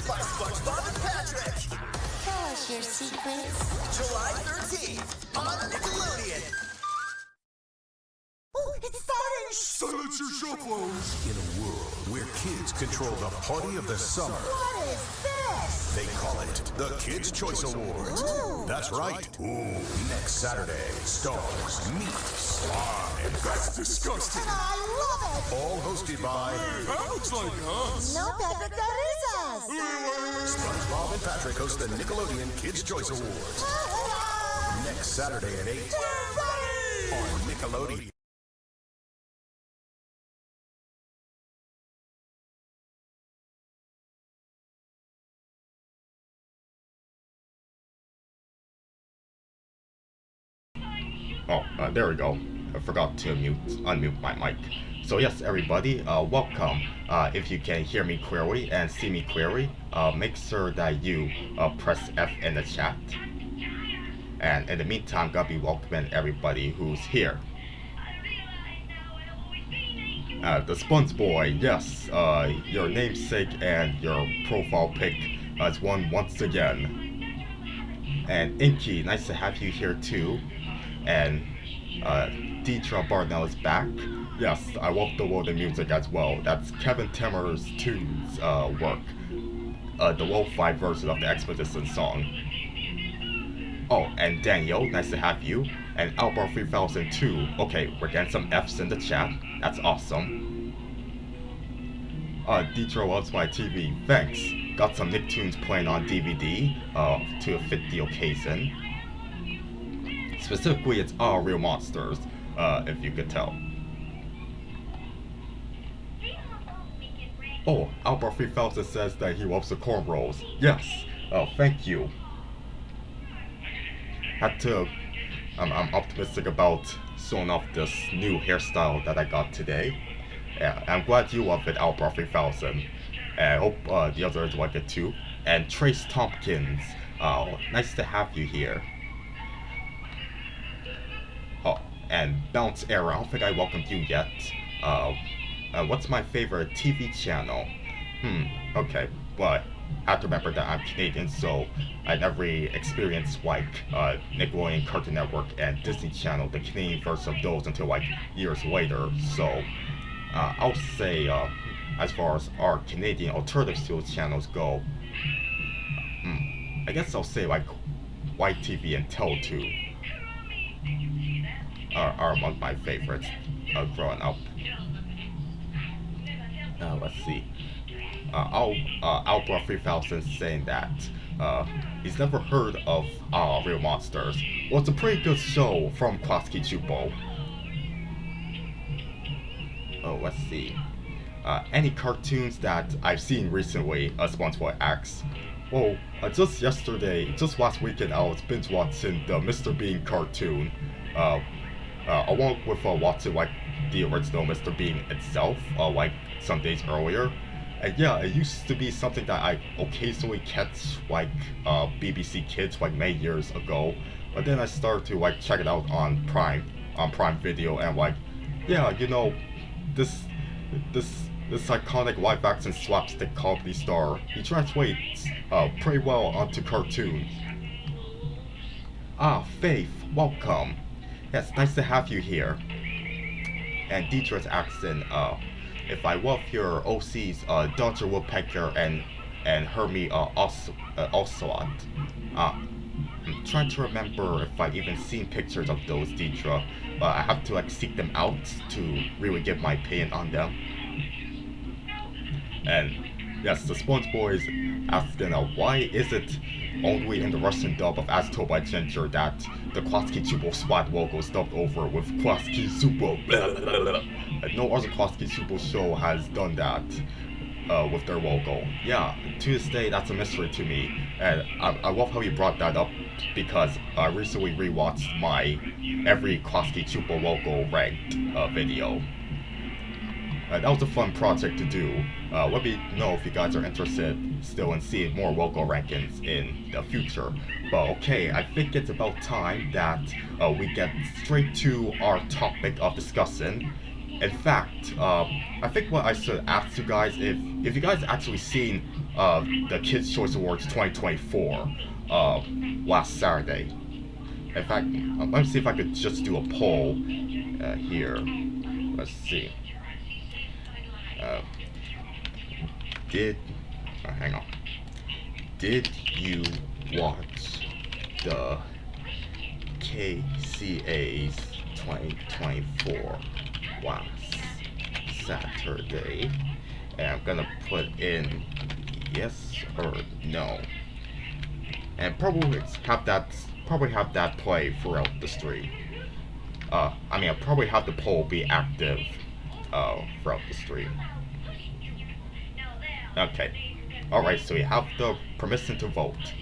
by SpongeBob and Patrick. Tell us your secrets. July 13th on Nickelodeon. Oh, it's starting! Silence your show clothes! In a world where kids control the party of the summer, What is this? they call it the Kids' Choice Awards. Ooh. That's right. Ooh. Next Saturday, stars meet slime. That's disgusting. And I love it! All hosted by That looks like us. No, Patrick, that is us! SpongeBob and Patrick host the Nickelodeon Kids' Choice Awards. Next Saturday at 8 on Nickelodeon. Oh, there we go. I forgot to unmute my mic. So yes, everybody, welcome. If you can hear me clearly and see me clearly, make sure that you press F in the chat. And in the meantime, gotta be welcoming everybody who's here. The Sponge Boy, yes, your namesake and your profile pic is won once again. And Inky, nice to have you here too. And Deetra Barnell is back. Yes, I love the world of music as well. That's Kevin Timmer's Tunes work. The lo-fi version of the Expedition song. Oh, and Daniel, nice to have you. And Albert 3002. Okay, we're getting some F's in the chat. That's awesome. Deetra loves my TV. Thanks. Got some Nicktoons playing on DVD to fit the occasion. Specifically, it's all real monsters, if you could tell. Oh, Albert 3000 says that he loves the cornrows. Yes, thank you. I'm optimistic about showing off this new hairstyle that I got today. Yeah, I'm glad you love it, Albert 3000. And I hope the others like it too. And Trace Tompkins, nice to have you here. Oh, and Bounce Era, I don't think I welcomed you yet. What's my favorite TV channel? Okay, but I have to remember that I'm Canadian, so I never experienced like Nickelodeon, Cartoon Network, and Disney Channel, the Canadian version of those, until like years later. So I'll say, as far as our Canadian alternative studio channels go, I guess I'll say like YTV and Teletoon are among my favorites growing up. Let's see. Albert 3000 saying that he's never heard of Real Monsters. Well, it's a pretty good show from Kwatsuki Chupo. Oh, let's see. Any cartoons that I've seen recently, SpongeBob asks. Well, just last weekend, I was binge watching the Mr. Bean cartoon. Along with watching like the original Mr. Bean itself, like some days earlier. And yeah, it used to be something that I occasionally catch like BBC Kids like many years ago. But then I started to like check it out on Prime Video, and like, yeah, you know, this iconic live-action slapstick comedy star, he translates pretty well onto cartoons. Faith, welcome. Yes, nice to have you here. And Deetra's accent, if I love your OCs, Dr. Woodpecker and Hermie Ocelot. I'm trying to remember if I've even seen pictures of those, Deetra. I have to like seek them out to really give my opinion on them. And yes, the Sponge Boy is asking, why is it only in the Russian dub of As Told by Ginger that the Kwatsuki Chupo SWAT logo is dubbed over with Kwatsuki Chupo? No other Kwatsuki Chupo show has done that with their logo. Yeah, to this day, that's a mystery to me. And I love how you brought that up, because I recently rewatched my every Kwatsuki Chupo logo ranked video. That was a fun project to do. Let me know if you guys are interested still in seeing more logo rankings in the future. But okay, I think it's about time that we get straight to our topic of discussion. In fact, I think what I should ask you guys, if you guys actually seen the Kids' Choice Awards 2024 last Saturday. In fact, let me see if I could just do a poll here. Let's see. Hang on. Did you watch the KCA's 2024 last Saturday? And I'm gonna put in yes or no, and probably have that play throughout the stream. I'll probably have the poll be active throughout the stream. Okay. Alright, so you have the permission to vote.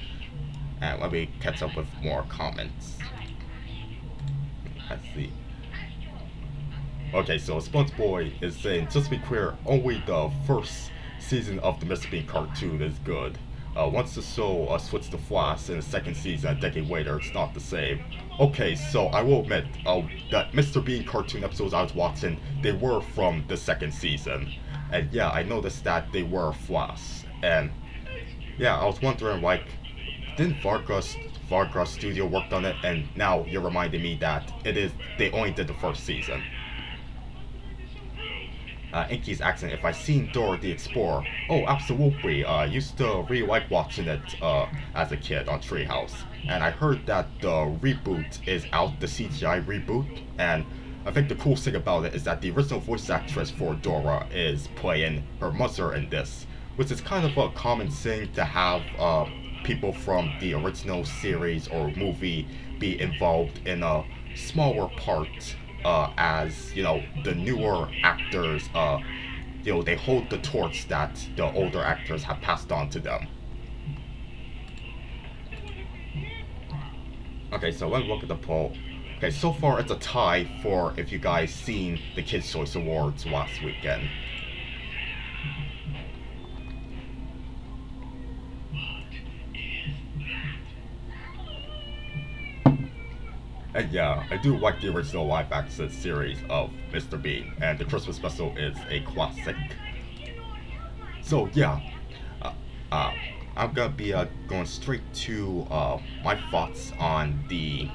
And let me catch up with more comments. Let's see. Okay, so SpongeBoy is saying, just to be clear, only the first season of the Mr. Bean cartoon is good. Once the show switched to Flash in the second season a decade later, it's not the same. Okay, so I will admit that Mr. Bean cartoon episodes I was watching, they were from the second season. And yeah, I noticed that they were Flash. And yeah, I was wondering, like, didn't Vargas Studio worked on it? And now you're reminding me that they only did the first season. Inky's asking if I've seen Dora the Explorer. Oh, absolutely. Used to really like watching it as a kid on Treehouse. And I heard that the reboot is out, the CGI reboot. And I think the cool thing about it is that the original voice actress for Dora is playing her mother in this, which is kind of a common thing to have people from the original series or movie be involved in a smaller part, as the newer actors, they hold the torch that the older actors have passed on to them. Okay, so let's look at the poll. Okay, so far it's a tie for if you guys seen the Kids' Choice Awards last weekend. And yeah, I do like the original live-action series of Mr. Bean, and the Christmas special is a classic. So yeah, I'm gonna be going straight to my thoughts on the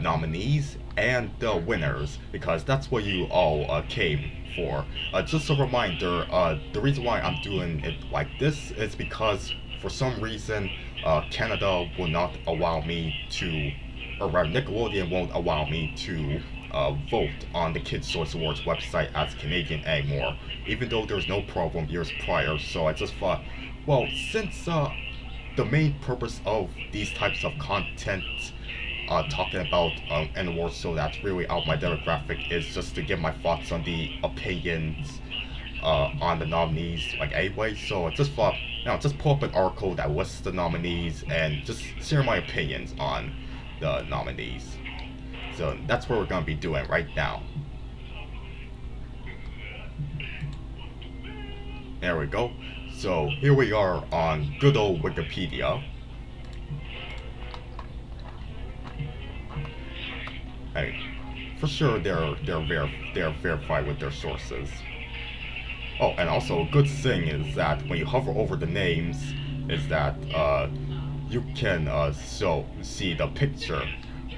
nominees and the winners, because that's what you all came for. Just a reminder, the reason why I'm doing it like this is because for some reason Canada will not allow me to, or rather Nickelodeon won't allow me to vote on the Kids' Choice Awards website as Canadian anymore, even though there was no problem years prior. So I just thought, well, since the main purpose of these types of content, talking about an award show that's really out my demographic, is just to give my thoughts on the opinions on the nominees, like anyway. So I just thought, just pull up an article that lists the nominees and just share my opinions on the nominees. So that's what we're gonna be doing right now. There we go. So here we are on good old Wikipedia. Hey, for sure they're verified with their sources. Oh, and also a good thing is that when you hover over the names, is that you can see the picture.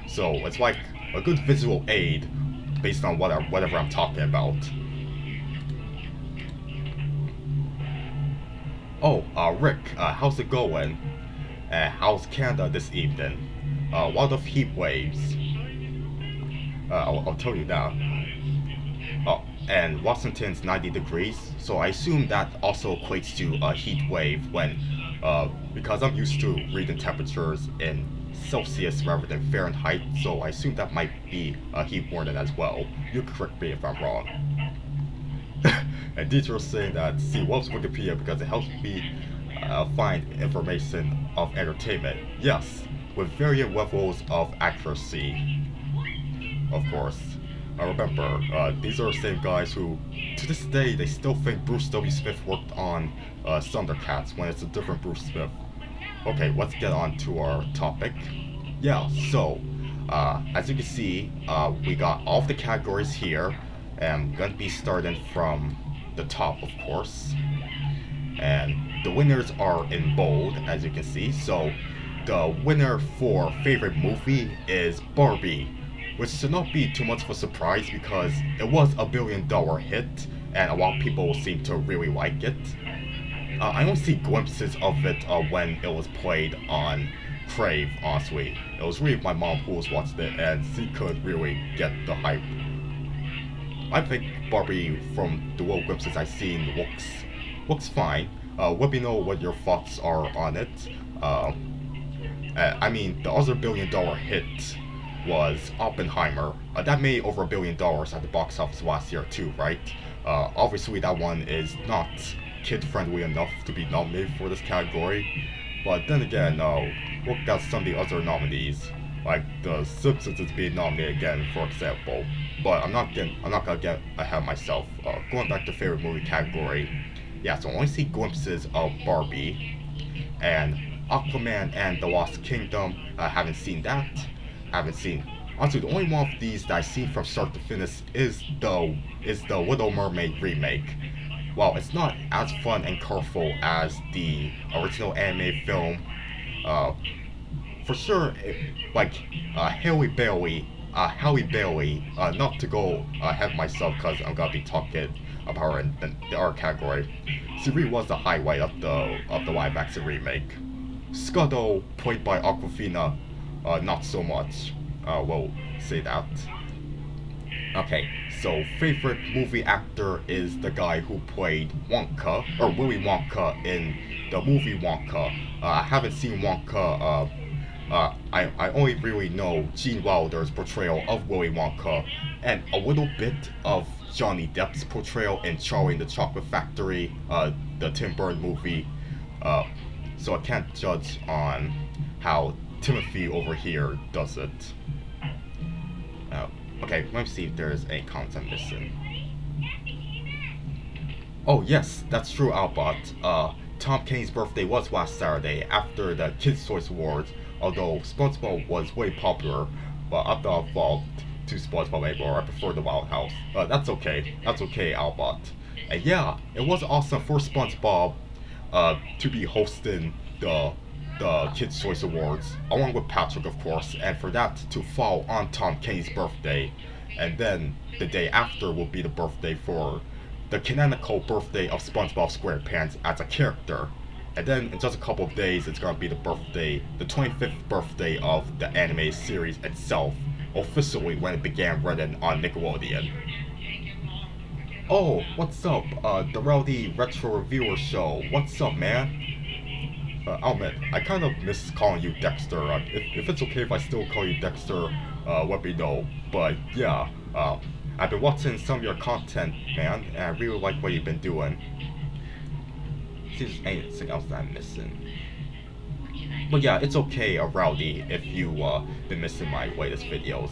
So it's like a good visual aid based on whatever I'm talking about. Oh, Rick, how's it going? How's Canada this evening? Lot of heat waves. I'll tell you that. Oh, and Washington's 90 degrees, so I assume that also equates to a heat wave when, because I'm used to reading temperatures in Celsius rather than Fahrenheit, so I assume that might be a heat warning as well. You can correct me if I'm wrong. And Deidre saying that she loves Wikipedia because it helps me find information of entertainment. Yes, with varying levels of accuracy, of course. Remember, these are the same guys who, to this day, they still think Bruce W. Smith worked on Thundercats when it's a different Bruce Smith. Okay, let's get on to our topic. Yeah, so, as you can see, we got all of the categories here, and I'm going to be starting from the top, of course. and the winners are in bold, as you can see. So the winner for favorite movie is Barbie, which should not be too much of a surprise because it was a $1 billion hit, and a lot of people seem to really like it. I only see glimpses of it when it was played on Crave, honestly. It was really my mom who was watching it, and she could really get the hype. I think Barbie, from the little glimpses I've seen, looks fine. Let me know what your thoughts are on it. I mean, the other $1 billion hit was Oppenheimer. That made over $1 billion at the box office last year too, right? Obviously that one is not kid-friendly enough to be nominated for this category. But then again, look at some of the other nominees, like The Simpsons is being nominated again, for example. But I'm not gonna get ahead of myself. Going back to favorite movie category, yeah, so I only see glimpses of Barbie and Aquaman and The Lost Kingdom. I haven't seen that. Honestly, the only one of these that I've seen from start to finish is the Little Mermaid remake. While it's not as fun and colorful as the original anime film, for sure, Halle Bailey, not to go ahead of myself because I'm gonna be talking about her in the other category. She really was the highlight of the live action remake. Scuttle, played by Awkwafina, not so much. We'll say that. Okay, so favorite movie actor is the guy who played Wonka, or Willy Wonka in the movie Wonka. I haven't seen Wonka. I only really know Gene Wilder's portrayal of Willy Wonka and a little bit of Johnny Depp's portrayal in Charlie and the Chocolate Factory, the Tim Burton movie. So I can't judge on how Timothy over here does it. Okay, let me see if there's any comments I'm missing. Oh yes, that's true, Albot. Tom Kenny's birthday was last Saturday after the Kids' Choice Awards, although SpongeBob was way popular, but I'm not involved to SpongeBob anymore. I prefer the Wild House. That's okay, Albot. And yeah, it was awesome for SpongeBob to be hosting the Kids' Choice Awards, along with Patrick, of course, and for that to fall on Tom Kenny's birthday. And then the day after will be the birthday for the canonical birthday of SpongeBob SquarePants as a character. And then in just a couple of days, it's gonna be the 25th birthday of the anime series itself, officially when it began running on Nickelodeon. Oh, what's up? The Rowdy Retro Reviewer Show. What's up, man? I'll admit, I kind of miss calling you Dexter. If it's okay if I still call you Dexter, let me know. But yeah, I've been watching some of your content, man, and I really like what you've been doing. See if there's anything else that I'm missing. But yeah, it's okay, Rowdy, if you've been missing my latest videos.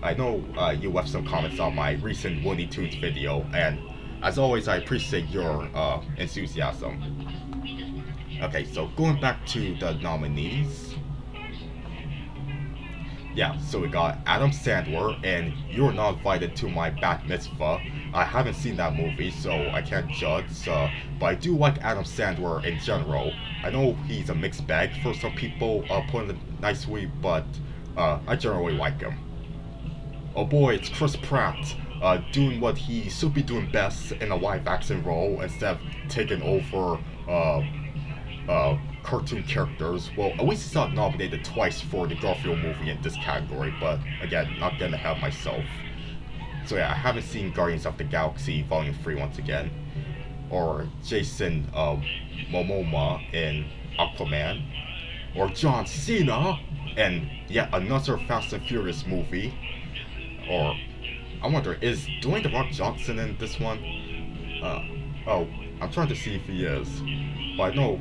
I know you left some comments on my recent Looney Tunes video, and as always, I appreciate your enthusiasm. Okay, so going back to the nominees. Yeah, so we got Adam Sandler and You're Not Invited to My Bat Mitzvah. I haven't seen that movie, so I can't judge, but I do like Adam Sandler in general. I know he's a mixed bag for some people, putting it nicely, but I generally like him. Oh boy, it's Chris Pratt, doing what he should be doing best in a live action role instead of taking over cartoon characters. Well, at least he's not nominated twice for the Garfield movie in this category, but again, not getting ahead of myself. So yeah, I haven't seen Guardians of the Galaxy Volume 3 once again, or Jason Momoa in Aquaman, or John Cena in yet another Fast and Furious movie, or I wonder, is Dwayne The Rock Johnson in this one? Oh, I'm trying to see if he is. But I know,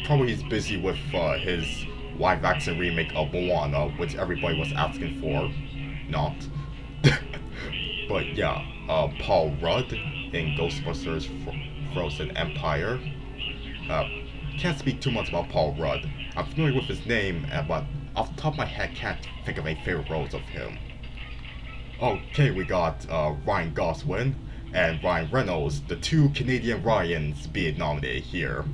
probably he's busy with his live action remake of Moana, which everybody was asking for. Not. But yeah, Paul Rudd in Ghostbusters Frozen Empire. Can't speak too much about Paul Rudd. I'm familiar with his name, but off the top of my head, can't think of any favorite roles of him. Okay, we got Ryan Gosling and Ryan Reynolds, the two Canadian Ryans being nominated here.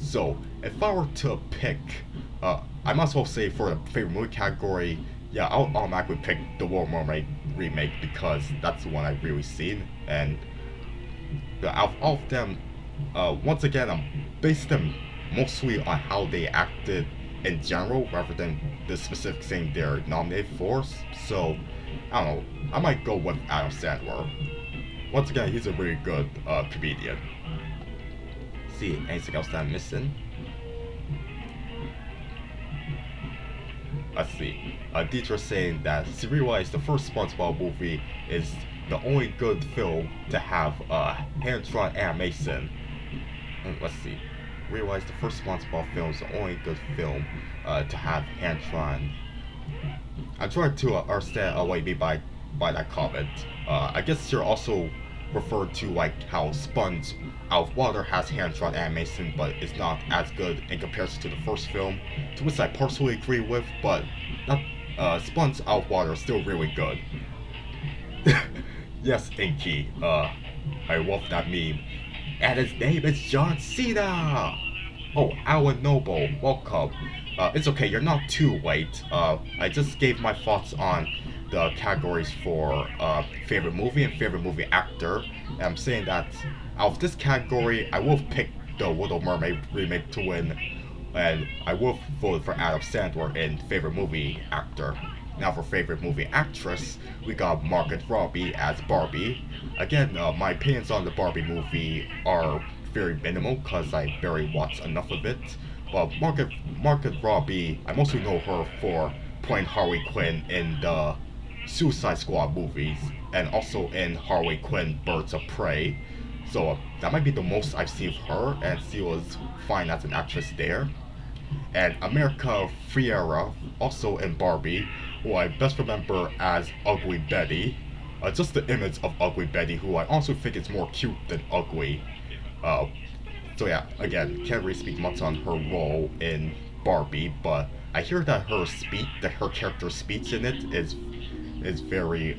So if I were to pick, I might as well say for the favorite movie category, yeah, I'll automatically pick The Little Mermaid remake because that's the one I've really seen. And out of all of them, once again, I'm basing them mostly on how they acted in general rather than the specific thing they're nominated for. So, I don't know, I might go with Adam Sandler. Once again, he's a really good comedian. See, anything else that I'm missing? Let's see. Dietrich saying that she realized the first SpongeBob movie is the only good film to have hand-drawn animation. Let's see. Realized the first SpongeBob film is the only good film to have hand-drawn. I'm trying to understand what you mean by that comment. I guess you're also referred to like how Sponge Out of Water has hand-drawn animation, but it's not as good in comparison to the first film, to which I partially agree with, but not, Sponge Out of Water is still really good. Yes, Inky, I love that meme. And his name is John Cena! Oh, Alan Noble, welcome. It's okay, you're not too late. I just gave my thoughts on the categories for favorite movie and favorite movie actor. And I'm saying that out of this category, I will pick The Little Mermaid remake to win, and I will vote for Adam Sandler in favorite movie actor. Now for favorite movie actress, we got Margot Robbie as Barbie. Again, my opinions on the Barbie movie are very minimal because I barely watched enough of it. But Margot Robbie, I mostly know her for playing Harley Quinn in the Suicide Squad movies, and also in Harley Quinn Birds of Prey. So that might be the most I've seen of her, and she was fine as an actress there. And America Ferrera, also in Barbie, who I best remember as Ugly Betty. Just the image of Ugly Betty, who I also think is more cute than ugly. So yeah, again, can't really speak much on her role in Barbie, but I hear that her character's speech in it is very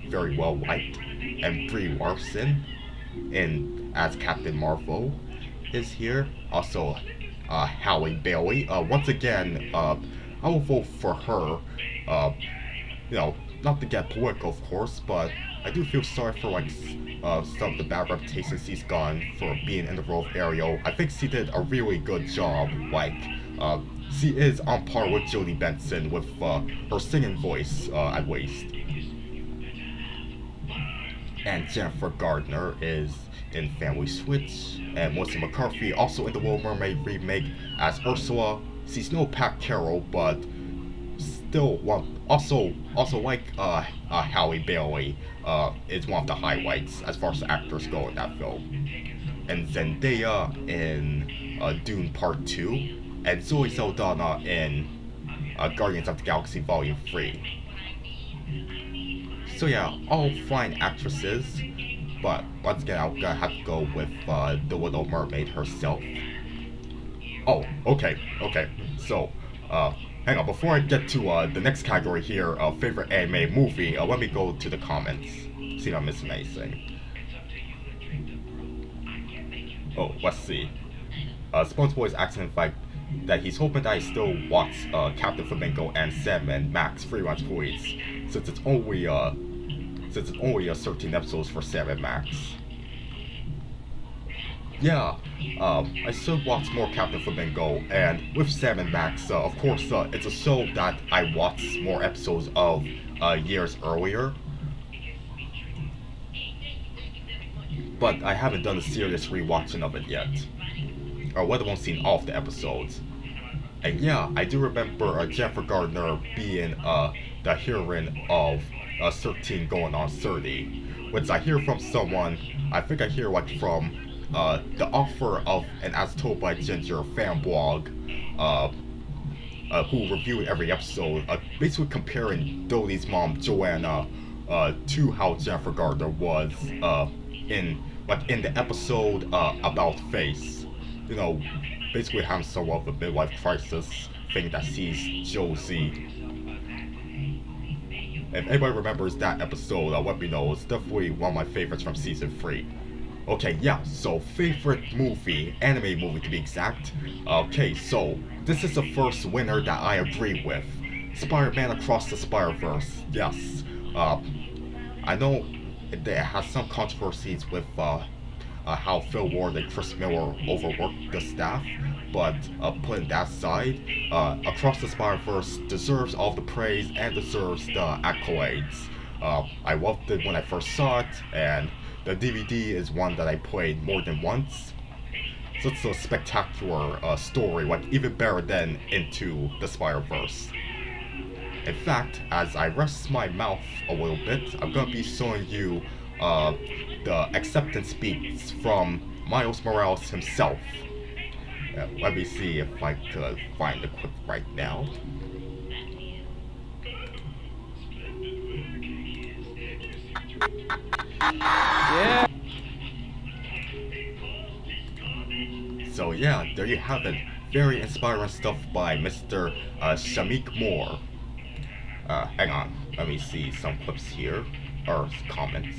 very well liked. And Brie Larson as Captain Marvel is here. Also, Halle Bailey. Once again, I will vote for her. You know, not to get political, of course, but I do feel sorry for like some of the bad reputation she's gotten for being in the role of Ariel. I think she did a really good job. Like, she is on par with Jodie Benson with her singing voice, at least. And Jennifer Gardner is in Family Switch, and Melissa McCarthy also in the Little Mermaid remake as Ursula. She's no Pat Carroll, but still also like Halle Bailey is one of the highlights as far as the actors go in that film. And Zendaya in Dune Part 2, and Zoe Saldana in Guardians of the Galaxy Volume 3. So yeah, all fine actresses, but once again I'm gonna have to go with the Little Mermaid herself. Oh, okay, so hang on, before I get to the next category here, favorite anime movie, let me go to the comments, see if I'm missing anything. Oh, let's see. SpongeBob is asking that he's hoping that I still watch Captain Flamingo and Sam and Max Freelance Police, since it's only 13 episodes for Sam and Max. Yeah, I still watch more Captain Flamingo, and with Sam and Max, of course, it's a show that I watched more episodes of years earlier. But I haven't done a serious rewatching of it yet, or let alone seen all of the episodes. And yeah, I do remember Jennifer Gardner being the heroine of 13 going on 30, which I hear from someone, I think I hear like from the author of an As Told by Ginger fan blog, who reviewed every episode, basically comparing Dodie's mom Joanna to how Jennifer Gardner was in the episode About Face. You know, basically having somewhat of a midlife crisis, thing that sees Josie. if anybody remembers that episode, let me know. It's definitely one of my favorites from season 3. Okay, yeah, so favorite movie, anime movie to be exact. Okay, so this is the first winner that I agree with. Spider-Man Across the Spider-Verse, yes. I know it has some controversies with how Phil Ward and Chris Miller overworked the staff, but putting that aside, Across the Spider-Verse deserves all the praise and deserves the accolades. I loved it when I first saw it, and the DVD is one that I played more than once. So it's a spectacular story, like even better than Into the Spider-Verse. In fact, as I rest my mouth a little bit, I'm gonna be showing you the acceptance speech from Miles Morales himself. Let me see if I could find the clip right now. Yeah. So yeah, there you have it. Very inspiring stuff by Mr. Shameik Moore. Hang on, let me see some clips here, or comments.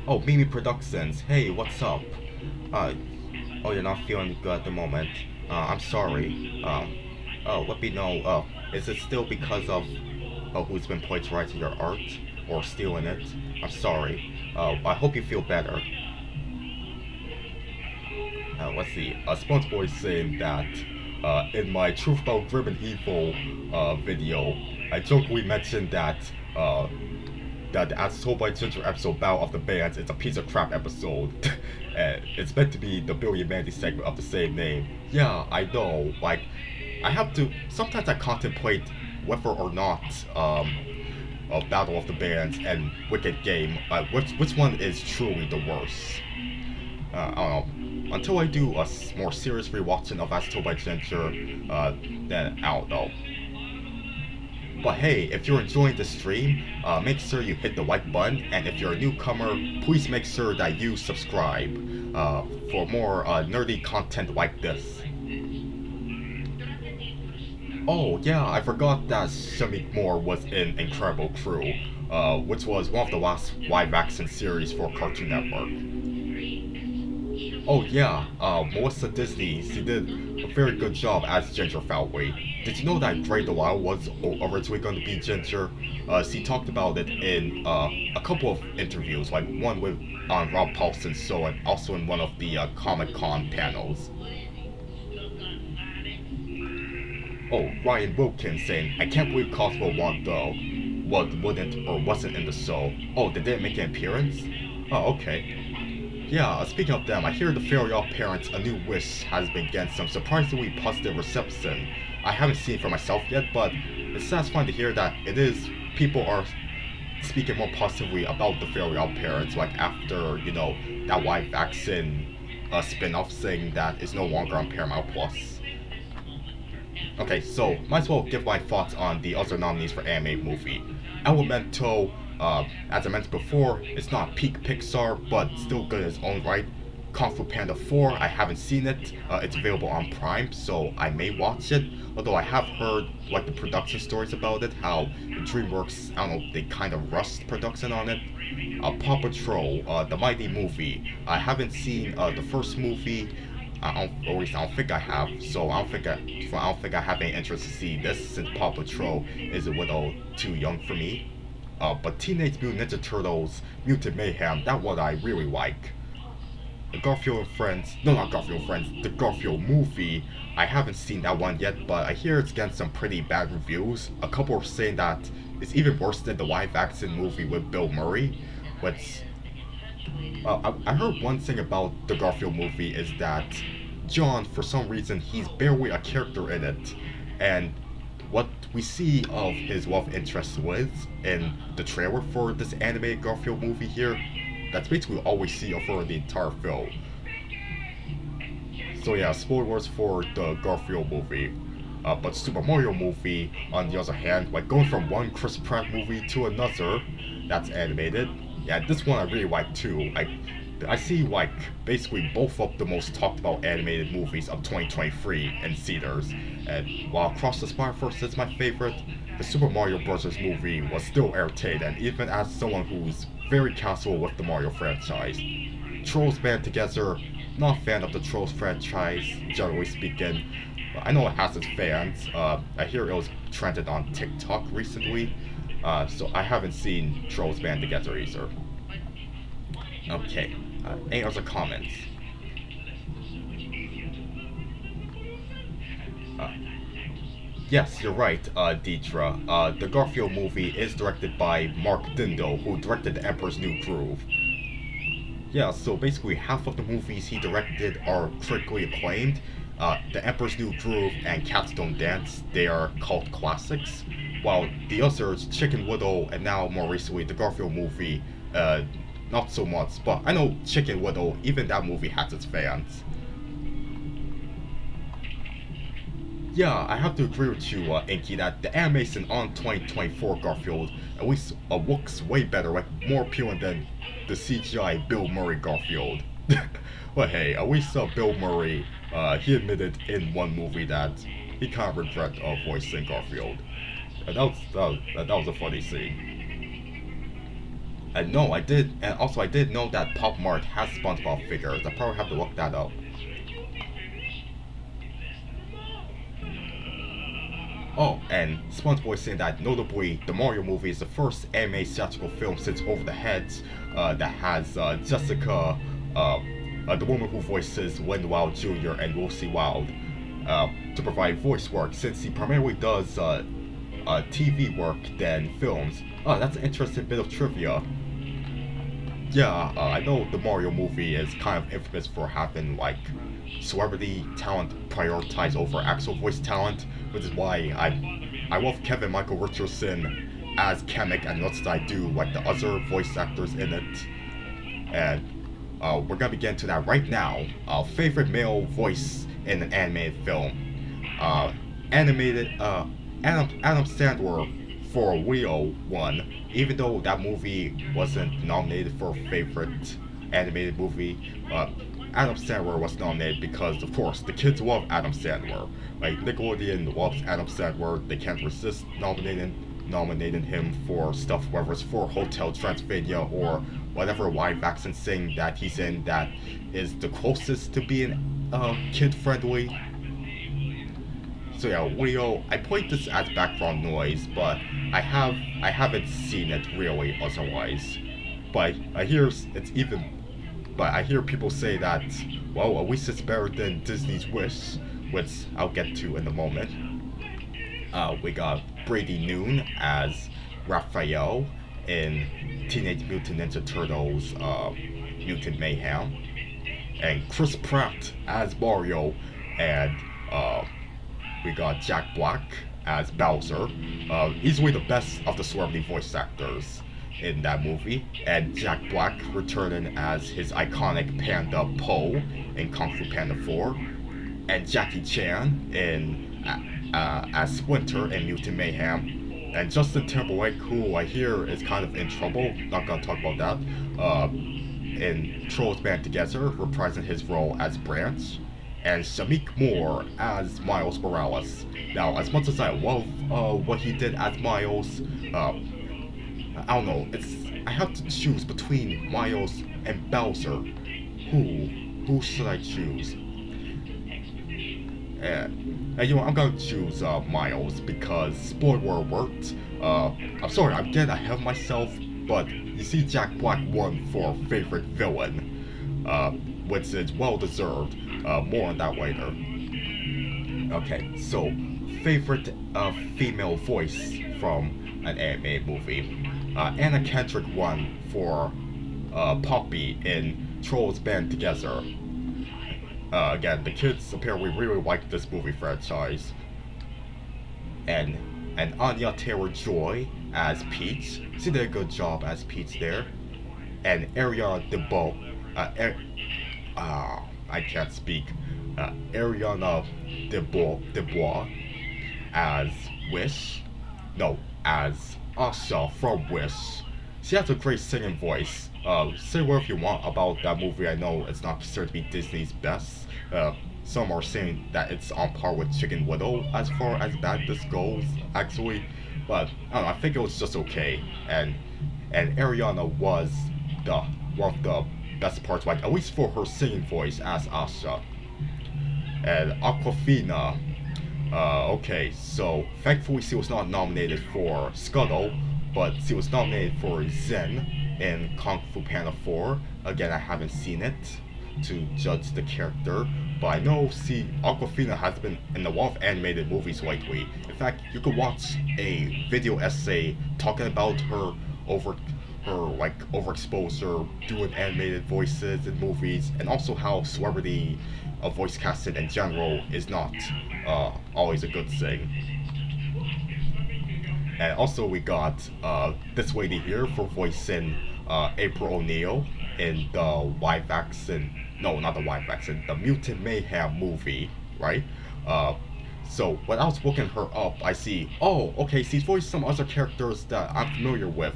Oh, Mimi Productions, hey, what's up? Oh, you're not feeling good at the moment. I'm sorry. Let me know, is it still because of who's been plagiarizing your art, or stealing it? I'm sorry. I hope you feel better. Let's see, SpongeBob is saying that, in my Truth About Grim and Evil video, I jokingly mentioned that the As Told by Ginger episode Battle of the Bands is a piece of crap episode. And it's meant to be the Billy and Mandy segment of the same name. Yeah, I know, like, I have to, sometimes I contemplate whether or not Battle of the Bands and Wicked Game, which one is truly the worst. I don't know. Until I do a more serious rewatching of As Told by Ginger, then I don't know. But hey, if you're enjoying the stream, make sure you hit the like button, and if you're a newcomer, please make sure that you subscribe for more nerdy content like this. Oh yeah, I forgot that Shameik Moore was in Incredible Crew, which was one of the last live-action series for Cartoon Network. Oh yeah, Melissa Disney, she did a very good job as Ginger Fowley. Did you know that Grey DeLisle was originally going to be Ginger? She talked about it in a couple of interviews, like one with on Rob Paulson's show and also in one of the Comic-Con panels. Oh, Ryan Wilkins saying, I can't believe Cosmo Wanda wouldn't or wasn't in the show. Oh, they didn't make an appearance? Oh, okay. Yeah, speaking of them, I hear the Fairy Odd Parents A New Wish has been getting some surprisingly positive reception. I haven't seen it for myself yet, but it's satisfying to hear that people are speaking more positively about the Fairy Odd Parents, like after, you know, that live action spin-off thing that is no longer on Paramount Plus. Okay, so might as well give my thoughts on the other nominees for anime movie. Elemental, as I mentioned before, it's not peak Pixar, but still good in its own right. Kung Fu Panda 4, I haven't seen it. It's available on Prime, so I may watch it. Although I have heard like the production stories about it, how DreamWorks, I don't know, they kind of rushed production on it. Paw Patrol, the Mighty movie. I haven't seen the first movie. At least I don't think I have. So I don't think I have any interest to see this, since Paw Patrol is a little too young for me. But Teenage Mutant Ninja Turtles, Mutant Mayhem, that one I really like. The Garfield and Friends, no, not Garfield and Friends, the Garfield movie, I haven't seen that one yet, but I hear it's getting some pretty bad reviews. A couple are saying that it's even worse than the live-action movie with Bill Murray, which... I heard one thing about the Garfield movie is that John, for some reason, he's barely a character in it, and what we see of his love interest Liz in the trailer for this animated Garfield movie here, that's basically all we see of her in the entire film. So yeah, spoilers for the Garfield movie. But Super Mario movie, on the other hand, like going from one Chris Pratt movie to another that's animated, yeah, this one I really like too. I see like basically both of the most talked about animated movies of 2023 in theaters, and while Across the Spider-Verse is my favorite, the Super Mario Bros. Movie was still entertaining, even as someone who's very casual with the Mario franchise. Trolls Band Together, not a fan of the Trolls franchise, generally speaking. I know it has its fans. I hear it was trended on TikTok recently, so I haven't seen Trolls Band Together either. Okay, any other comments? Yes, you're right, Deidre. The Garfield movie is directed by Mark Dindo, who directed The Emperor's New Groove. Yeah, so basically half of the movies he directed are critically acclaimed. The Emperor's New Groove and Cats Don't Dance, they are cult classics, while the others, Chicken Little, and now more recently the Garfield movie, not so much, but I know Chicken Little, even that movie has its fans. Yeah, I have to agree with you, Inky, that the animation on 2024 Garfield at least looks way better, like more appealing than the CGI Bill Murray Garfield. But hey, at least Bill Murray, he admitted in one movie that he kind of regret voicing Garfield. That was a funny scene. And no, I did know that Pop Mart has SpongeBob figures. I probably have to look that up. Oh, and SpongeBob saying that notably, the Mario movie is the first anime theatrical film since Over the Heads that has Jessica, the woman who voices Lynn Wild Jr. and Lucy Wild, to provide voice work, since he primarily does TV work than films. Oh, that's an interesting bit of trivia. Yeah, I know the Mario movie is kind of infamous for having, like, celebrity talent prioritized over actual voice talent, which is why I love Kevin Michael Richardson as Kamek and Nuts I Do, like the other voice actors in it. And we're gonna get into that right now. Favorite male voice in an animated film. Adam Sandler for Leo won, even though that movie wasn't nominated for favorite animated movie. Adam Sandler was nominated because, of course, the kids love Adam Sandler. Like, Nickelodeon loves Adam Sandler. They can't resist nominating him for stuff, whether it's for Hotel Transylvania or whatever live action thing that he's in that is the closest to being kid-friendly. So yeah, Leo, I played this as background noise, but I haven't seen it really otherwise. But I hear people say that, well, at least it's better than Disney's Wish, which I'll get to in a moment. We got Brady Noon as Raphael in Teenage Mutant Ninja Turtles Mutant Mayhem, and Chris Pratt as Mario, and we got Jack Black as Bowser, easily the best of the celebrity voice actors in that movie, and Jack Black returning as his iconic panda Po in Kung Fu Panda 4, and Jackie Chan in as Splinter in Mutant Mayhem, and Justin Timberlake, who I hear is kind of in trouble, not gonna talk about that, in Trolls Band Together, reprising his role as Branch, and Shamik Moore as Miles Morales. Now, as much as I love what he did as Miles, I don't know, I have to choose between Miles and Bowser. Who should I choose? And you know, I'm gonna choose Miles because spoiler worked. I'm sorry, I'm getting ahead of myself, but you see Jack Black won for favorite villain, which is well deserved. More on that later. Okay, so favorite female voice from an anime movie. Anna Kendrick won for Poppy in Trolls Band Together. Again, the kids apparently really like this movie franchise. And Anya Taylor-Joy as Peach. She did a good job as Peach there. And Ariana I can't speak. Ariana DeBois as Wish. No, as Asha from Wish. She has a great singing voice. Say whatever you want about that movie. I know it's not considered to be Disney's best. Some are saying that it's on par with Chicken Little as far as that this goes, actually. but I don't know, I think it was just okay. And Ariana was one of the best parts, like at least for her singing voice as Asha. And Aquafina, okay, so thankfully she was not nominated for Scuttle, but she was nominated for Zen in Kung Fu Panda 4. Again, I haven't seen it to judge the character, but I know Aquafina has been in a lot of animated movies lately. In fact, you could watch a video essay talking about her overexposure doing animated voices in movies, and also how celebrity voice casting in general is not always a good thing. And also we got this lady here for voicing April O'Neil in the the Mutant Mayhem movie, right? So when I was looking her up, I see, oh, okay, she's voiced some other characters that I'm familiar with.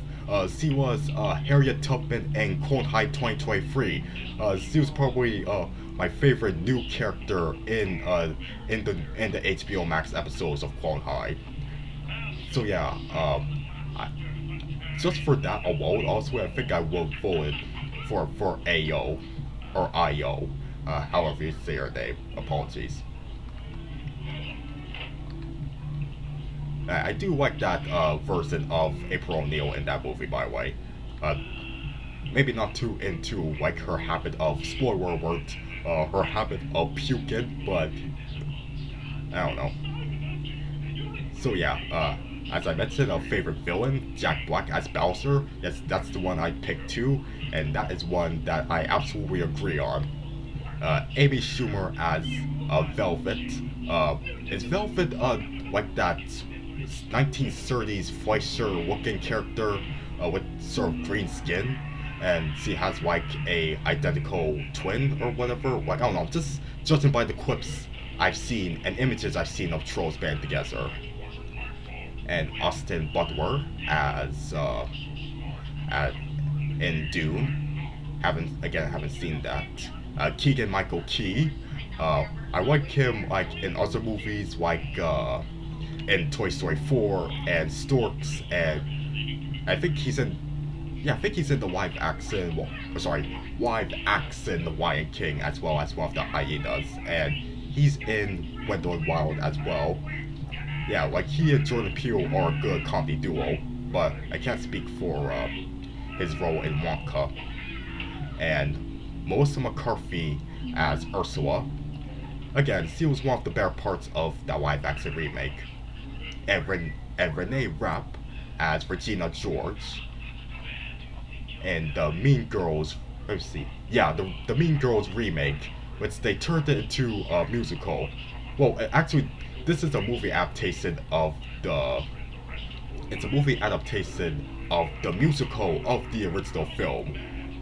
She was Harriet Tubman in Clone High 2023. She was probably my favorite new character in the HBO Max episodes of Clone High. So yeah, just for that alone, also I think I will vote for Ayo or Io, however you say her name. Apologies. I do like that version of April O'Neil in that movie, by the way. Maybe not too into like her habit of spoiler alert, her habit of puking, but I don't know. So yeah, as I mentioned, a favorite villain, Jack Black as Bowser. Yes, that's the one I picked too, and that is one that I absolutely agree on. Amy Schumer as Velvet. Is Velvet like that 1930s Fleischer looking character with sort of green skin, and she has like a identical twin or whatever? Like, I don't know, just judging by the clips I've seen and images I've seen of Trolls band together. And Austin Butler as in Dune. Haven't seen that. Keegan Michael Key. I like him like in other movies like in Toy Story 4 and Storks, and I think he's in the live action The Lion King, as well as one of the hyenas, and he's in Gwendolyn Wild as well. Yeah, like he and Jordan Peele are a good comedy duo, but I can't speak for his role in Wonka. And Melissa McCarthy as Ursula. Again, she was one of the better parts of that live action remake. And Renee Rapp as Regina George. And the Mean Girls, the Mean Girls remake, which they turned it into a musical. Well, actually, this is a movie adaptation of the musical of the original film.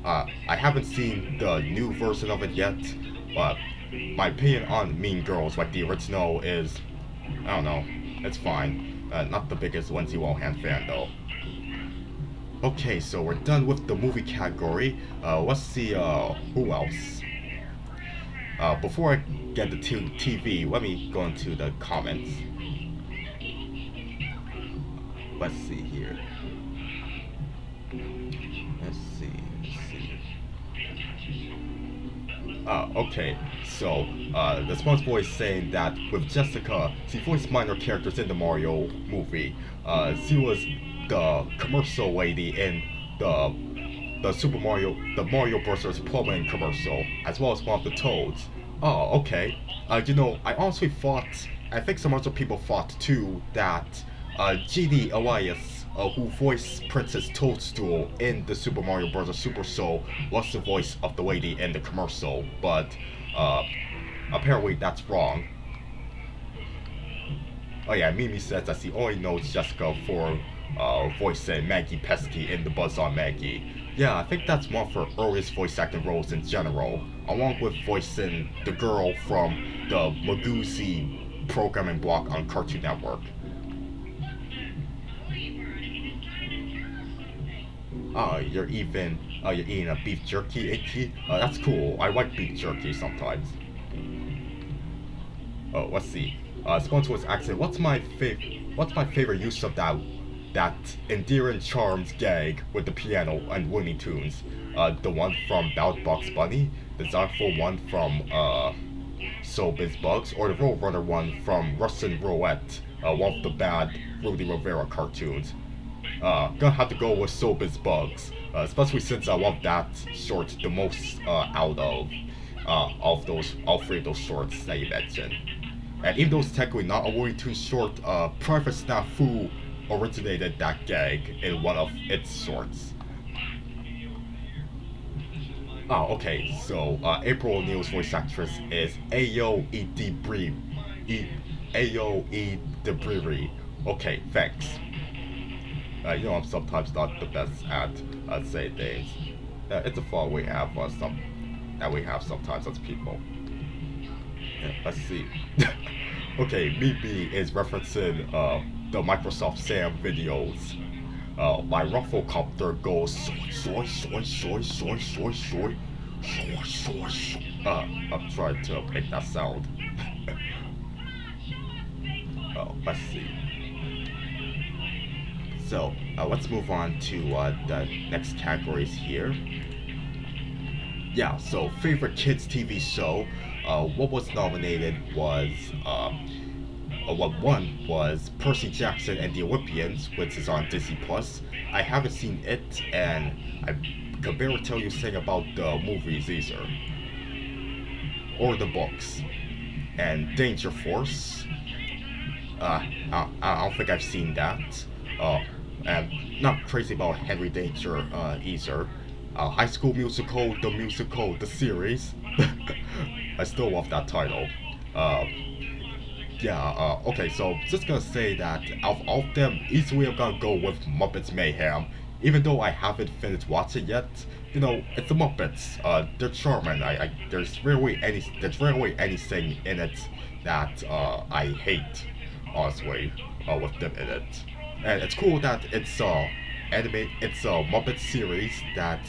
I haven't seen the new version of it yet, but my opinion on Mean Girls, like the original, is, I don't know, it's fine. Not the biggest Lindsay Lohan fan though. Okay, so we're done with the movie category. Let's see who else. Before I get to TV, let me go into the comments. Let's see here. Let's see. Okay, so the Sponge Boy is saying that with Jessica, she voiced minor characters in the Mario movie. She was the commercial lady in the Super Mario, the Mario Bros. Plumbing commercial, as well as one of the Toads. Oh, okay. You know, I honestly thought, I think some other people thought too, that G.D. Elias, who voiced Princess Toadstool in the Super Mario Bros. Super Show, was the voice of the lady in the commercial, but apparently that's wrong. Oh yeah, Mimi says that she only knows Jessica for voicing Maggie Pesky in the Buzz on Maggie. Yeah, I think that's one of her earliest voice acting roles in general, along with voicing the girl from the Magoozy programming block on Cartoon Network. You're eating a beef jerky, Icky? That's cool. I like beef jerky sometimes. let's see. SpongeBob's asking, what's my favorite use of that endearing charms gag with the piano and Looney Tunes? The one from Bout Bugs Bunny, the Xylophone one from So Biz Bugs, or the Roadrunner one from Rustin Roulette, one of the bad Rudy Rivera cartoons. Gonna have to go with So Biz Bugs, especially since I love that short the most out of all three of those shorts that you mentioned. And even though it's technically not a Looney Tunes short, Private Snafu originated that gag in one of its shorts. Oh, okay, so April O'Neil's voice actress is Ayo Edebiri. Okay, thanks. I'm sometimes not the best at saying things. It's a fault we have sometimes as people. Let's see. Okay, Mibi is referencing the Microsoft Sam videos. My Rufflecopter goes soy. I'm trying to make that sound. Let's see. So, let's move on to the next categories here. Yeah, so favorite kids TV show. What was nominated was what won was Percy Jackson and the Olympians, which is on Disney Plus. I haven't seen it, and I can barely tell you anything about the movies either, or the books. And Danger Force. I don't think I've seen that. And not crazy about Henry Danger either. High School Musical, the series. I still love that title. Okay, so just gonna say that out of all of them, easily I'm gonna go with Muppets Mayhem. Even though I haven't finished watching yet, it's the Muppets. They're charming. There's rarely anything in it that I hate, honestly, with them in it. And it's cool that it's a Muppet series that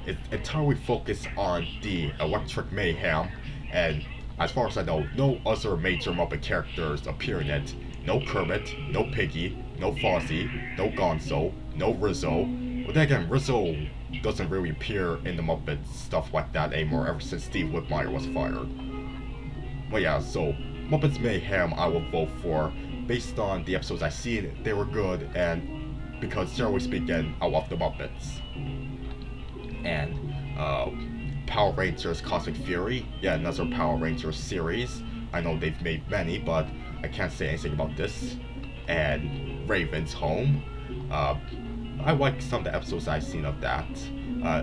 is entirely focused on the Electric Mayhem, and as far as I know, no other major Muppet characters appear in it. No Kermit, no Piggy, no Fozzie, no Gonzo, no Rizzo. But then again, Rizzo doesn't really appear in the Muppet stuff like that anymore ever since Steve Whitmire was fired. But yeah, so Muppets Mayhem I will vote for. Based on the episodes I've seen, they were good, and because generally speaking, I love the Muppets. And Power Rangers Cosmic Fury, yeah, another Power Rangers series. I know they've made many, but I can't say anything about this. And Raven's Home. I like some of the episodes I've seen of that.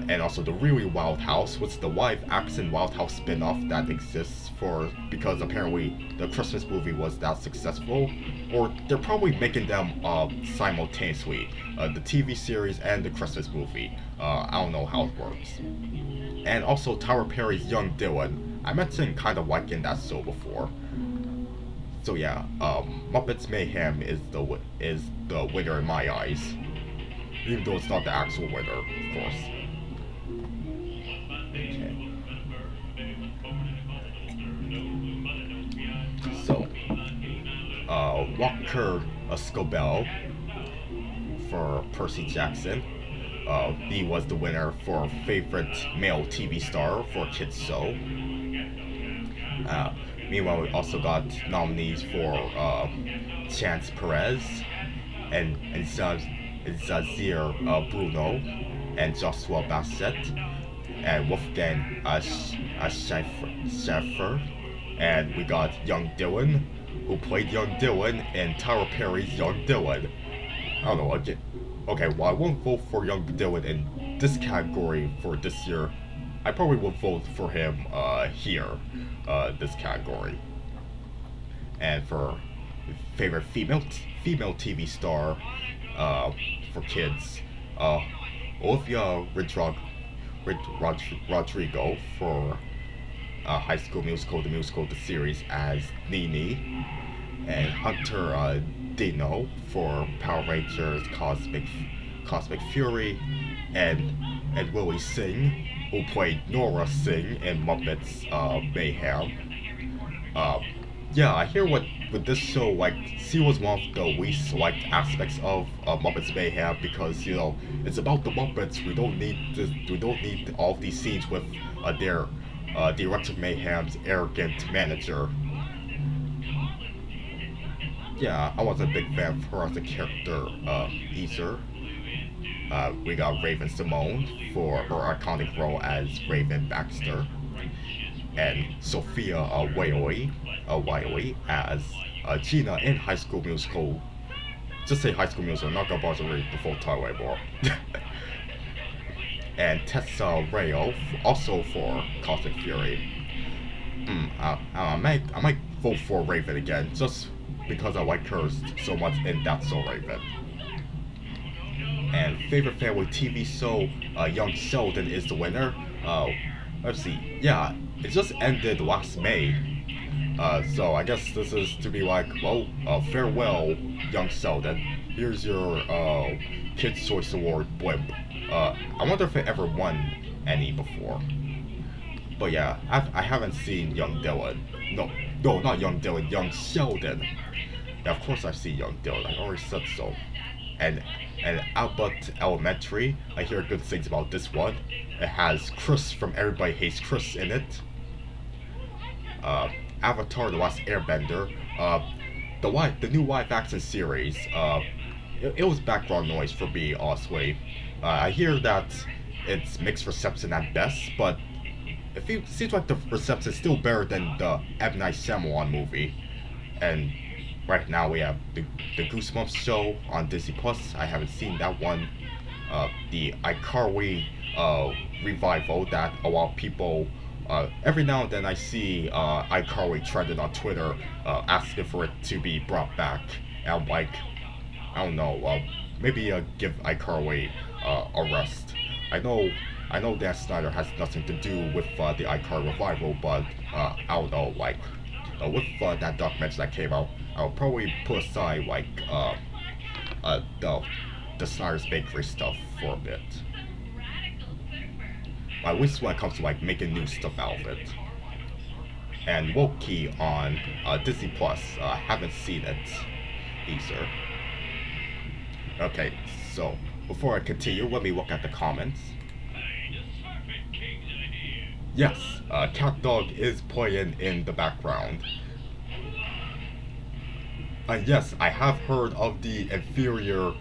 And also the Really Wild House, which is the live action Wild House spin-off that exists because apparently the Christmas movie was that successful, or they're probably making them simultaneously, the TV series and the Christmas movie. I don't know how it works. And also Tyler Perry's Young Dylan. I mentioned kind of liking that show before. So yeah, Muppets Mayhem is the winner in my eyes, even though it's not the actual winner, of course. Okay. So, Walker Scobell for Percy Jackson. He was the winner for favorite male TV star for a kids show. Meanwhile, we also got nominees for Chance Perez and Zazir Bruno and Joshua Bassett and Wolfgang Schaffer. And we got Young Dylan, who played Young Dylan in Tyler Perry's Young Dylan. I don't know, again. Okay, well, I won't vote for Young Dylan in this category for this year. I probably will vote for him here, this category. And for favorite female TV star for kids, Olivia Rodrigo for High School Musical, the series as Nini, and Hunter Dino for Power Rangers Cosmic Fury, and Willie Singh, who played Nora Singh in Muppets Mayhem. yeah, I hear what with this show, like, C was one of the least liked aspects of Muppets Mayhem because it's about the Muppets. We don't need this. We don't need all of these scenes with their Director Mayhem's arrogant manager. Yeah, I wasn't a big fan of her as a character either. We got Raven Simone for her iconic role as Raven Baxter, and Sophia Wiley as Gina in High School Musical. Just say High School Musical, not go bother read the full title anymore. And Tessa Rayo also for Cosmic Fury. I might vote for Raven again, just because I like her so much in That's So Raven. And favorite family TV show, Young Sheldon is the winner. Let's see, yeah, it just ended last May. So I guess this is to be like, well, farewell, Young Sheldon. Here's your Kids' Choice Award blimp. I wonder if it ever won any before. But yeah, I haven't seen Young Dylan. No, not Young Dylan, Young Sheldon. Yeah, of course I've seen Young Dylan, I already said so. And Albert Elementary, I hear good things about this one. It has Chris from Everybody Hates Chris in it. Avatar: The Last Airbender, the new live action series. It was background noise for me, honestly. I hear that it's mixed reception at best, but it seems like the reception is still better than the M. Night Shyamalan movie. And right now we have the Goosebumps show on Disney Plus. I haven't seen that one. The iCarly revival that a lot of people. Every now and then I see iCarly trending on Twitter asking for it to be brought back. And I'm like, I don't know, maybe give iCarly a rest. I know Dan Snyder has nothing to do with the iCarly revival, but I don't know, like, with that documentary that came out, I'll probably put aside, like, the Snyder's Bakery stuff for a bit. At least when it comes to like making new stuff out of it. And Loki on Disney Plus, haven't seen it either. Okay, so before I continue, let me look at the comments. Yes, Cat Dog is playing in the background. Yes, I have heard of the inferior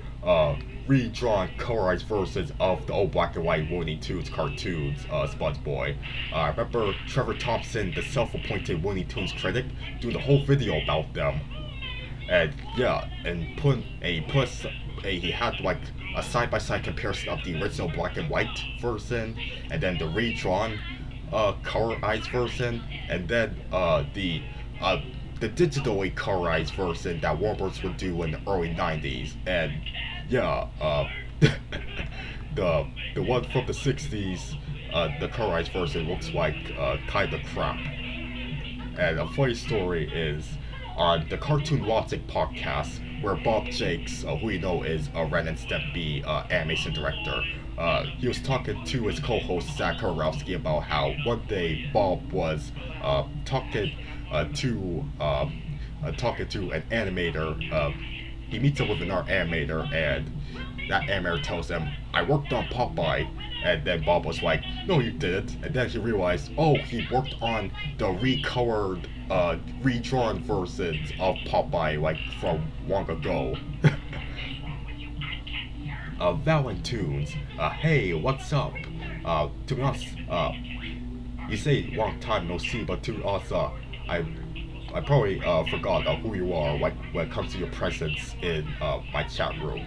redrawn, colorized versions of the old black and white Looney Tunes cartoons, SpongeBob. I remember Trevor Thompson, the self-appointed Looney Tunes critic, doing the whole video about them. And yeah, and he had like a side-by-side comparison of the original black and white version, and then the redrawn, colorized version, and then the digitally colorized version that Warburgs would do in the early 90s. And yeah, the one from the 60s, the colorized version looks like kind of crap. And a funny story is on the Cartoon Logic podcast, where Bob Jakes, who you know is a Ren and Stimpy animation director, he was talking to his co-host Zach Karowski about how one day Bob was talking to an animator. He meets up with another animator, and that animator tells him, "I worked on Popeye." And then Bob was like, "No, you didn't." And then he realized, oh, he worked on the recolored, redrawn versions of Popeye, like, from long ago. Valentunes, hey, what's up? To be honest, you say long time no see, but to us, I probably forgot who you are, like, when it comes to your presence in my chat room.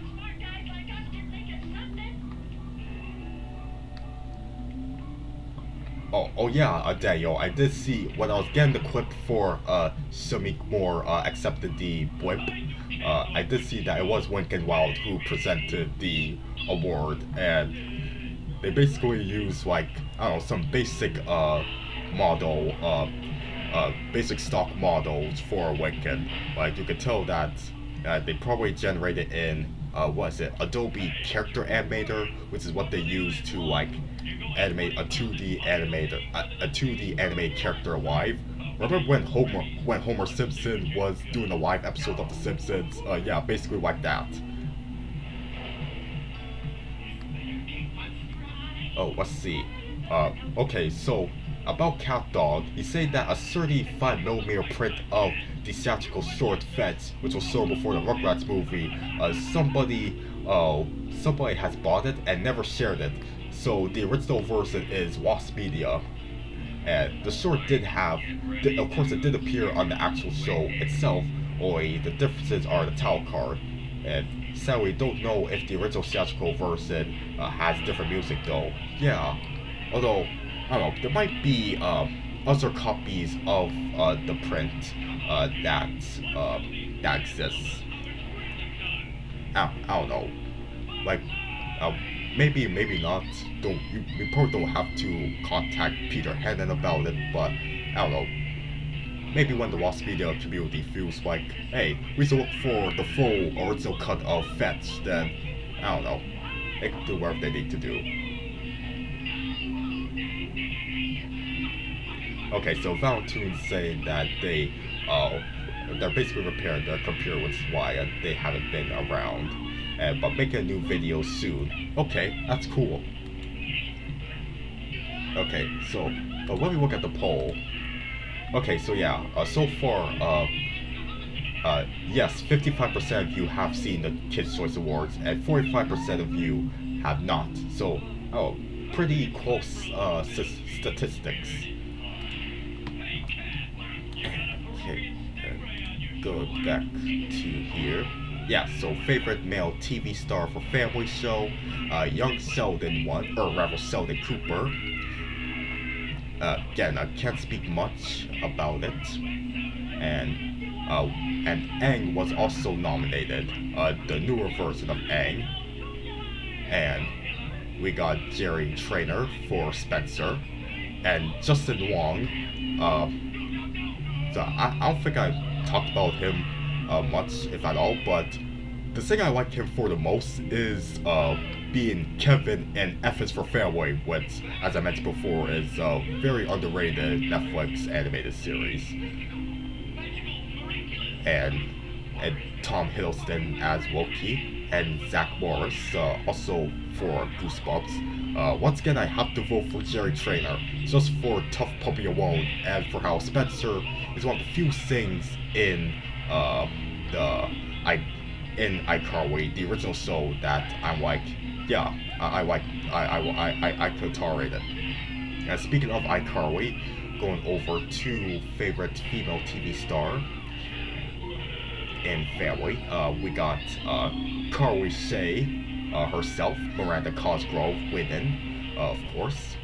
Oh yeah, Daniel, I did see, when I was getting the clip for Shamik Moore accepted the blimp, I did see that it was Winkin Wild who presented the award, and they basically used, like, I don't know, some basic model, basic stock models for Winkin. Like, you could tell that they probably generated in, what is it, Adobe Character Animator, which is what they use to, like, animate a 2D animated character live, remember when Homer Simpson was doing a live episode of The Simpsons? Yeah, basically like that. Oh, let's see. Okay, so about CatDog, he said that a 35mm print of the theatrical short Fetch, which was sold before the Rugrats movie, somebody has bought it and never shared it. So the original version is Wasp Media. And the short of course it did appear on the actual show itself, only the differences are the title card. And sadly don't know if the original theatrical version has different music though. Yeah, although, I don't know, there might be other copies of the print that exists. I don't know. Like, maybe not. We probably don't have to contact Peter Hannon about it, but I don't know. Maybe when the Wasp Media community feels like, hey, we should look for the full original cut of Fetch, then I don't know. They can do whatever they need to do. Okay, so Valentine's saying that they're basically repairing their computer, which is why they haven't been around. But making a new video soon. Okay, that's cool. Okay, so let me look at the poll. Okay, so yeah, so far, yes, 55% of you have seen the Kids' Choice Awards, and 45% of you have not. So, pretty close statistics. Okay, go back to here. Yeah, so favorite male TV star for family show, young Sheldon won, or rather Sheldon Cooper. Again, I can't speak much about it. And Aang was also nominated, the newer version of Aang. And we got Jerry Trainer for Spencer, and Justin Wong. So I don't think I talked about him much, if at all, but the thing I like him for the most is being Kevin in F is for Family, which, as I mentioned before, is a very underrated Netflix animated series. And Tom Hiddleston as Loki, and Zach Morris also for Goosebumps. Once again, I have to vote for Jerry Trainer, just for Tough Puppy alone, and for how Spencer is one of the few things in iCarly, the original show, that I'm like, yeah, I could tolerate it. And speaking of iCarly, going over to favorite female TV star in family, we got Carly Shay herself, Miranda Cosgrove winning, of course,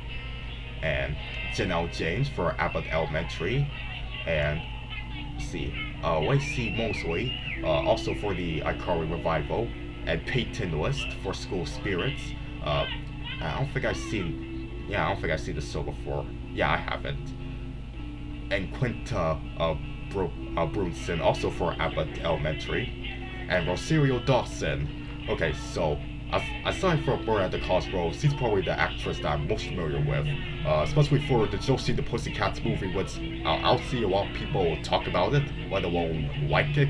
and Janelle James for Abbott Elementary, and let's see, Lacey Mosley also for the iCarly revival, and Peyton List for School Spirits. I don't think I've seen the show before. Yeah, I haven't. And Quinta Brunson also for Abbott Elementary, and Rosario Dawson. Okay, so aside from Miranda Cosgrove, she's probably the actress that I'm most familiar with, especially for the Josie the Pussycats movie, which I'll see a lot of people talk about it, let alone like it,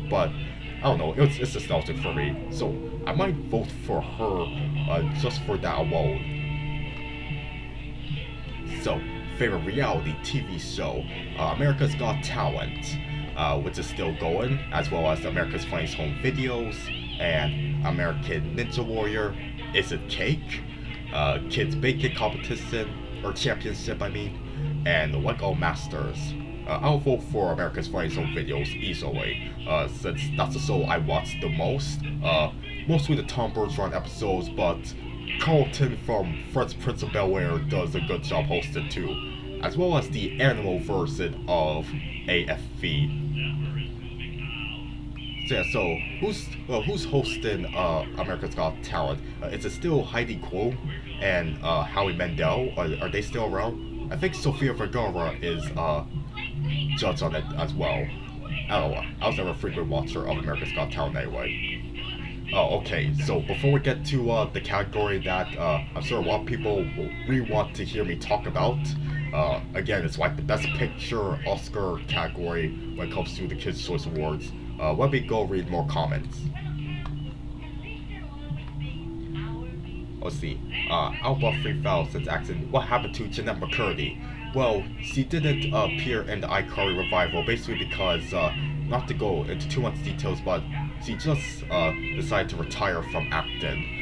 but I don't know, it's nostalgic for me, so I might vote for her just for that alone. So, favorite reality TV show, America's Got Talent, which is still going, as well as America's Funniest Home Videos, and American Ninja Warrior, Is It Cake, Kids Baking Competition, or Championship I mean, and Lego Masters. I'll vote for America's Funniest Home Videos easily, since that's the show I watch the most, mostly the Tom Bergeron episodes, but Carlton from Fresh Prince of Bel-Air does a good job hosting too, as well as the animal version of AFV. So yeah, so who's hosting America's Got Talent? Is it still Heidi Klum and Howie Mandel? Are they still around? I think Sofia Vergara is judge on it as well. I don't know. I was never a frequent watcher of America's Got Talent anyway. Oh, okay. So before we get to the category that I'm sure a lot of people will really want to hear me talk about, Again, it's like the Best Picture Oscar category when it comes to the Kids' Choice Awards. Let me go read more comments. Let's see. Alba 3000 asking, what happened to Jeanette McCurdy? Well, she didn't appear in the iCarly revival, basically because, not to go into too much details, but she just decided to retire from acting.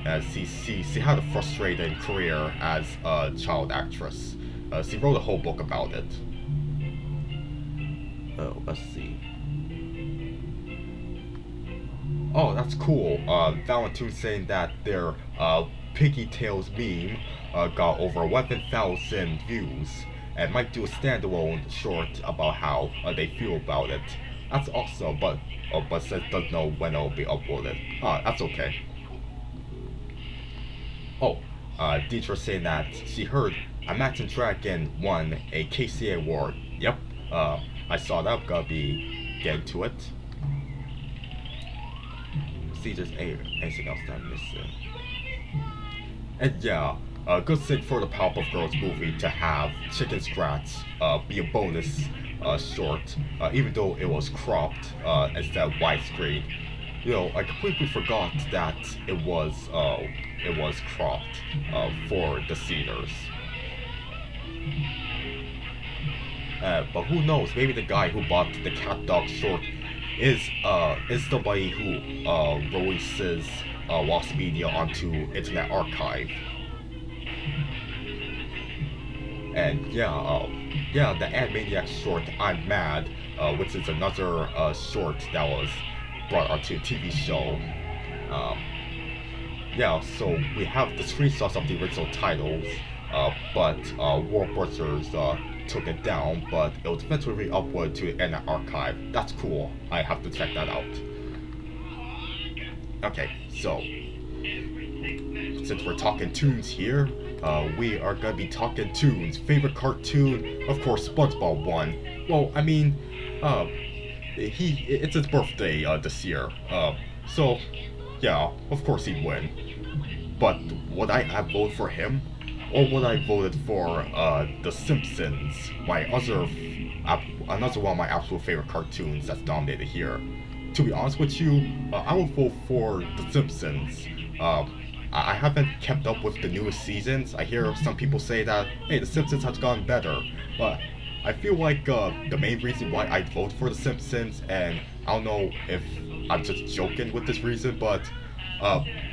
As she had a frustrating career as a child actress. She wrote a whole book about it. Oh, let's see. Oh, that's cool. Valentine saying that their Piggy Tales meme got over 11,000 views and might do a standalone short about how they feel about it. That's awesome, but says doesn't know when it'll be uploaded. That's okay. Oh, Deidre saying that she heard Imagine Dragon won a KCA award. Yep, I saw that. Gonna be getting to it. See, there's anything else that I'm missing. And yeah, good thing for the Powerpuff Girls movie to have Chicken Scratch be a bonus short, even though it was cropped instead of widescreen. You know, I completely forgot that it was cropped for the Cedars. But who knows? Maybe the guy who bought the Cat Dog short is somebody who releases lost media onto Internet Archive. And yeah, the Animaniacs short I'm Mad, which is another short that was brought onto a TV show. Yeah, so we have the screenshots of the original titles, but Warner Brothers took it down, but it was eventually re-uploaded to the Internet Archive. That's cool. I have to check that out. Okay, so since we're talking tunes here, we are gonna be talking tunes. Favorite cartoon, of course, SpongeBob won. Well, I mean, it's his birthday this year, so yeah, of course he'd win. But would I have voted for him, or would I voted for The Simpsons, another one of my absolute favorite cartoons that's nominated here? To be honest with you, I would vote for The Simpsons. I haven't kept up with the newest seasons. I hear some people say that, hey, The Simpsons has gotten better, but I feel like the main reason why I vote for The Simpsons, and I don't know if I'm just joking with this reason, but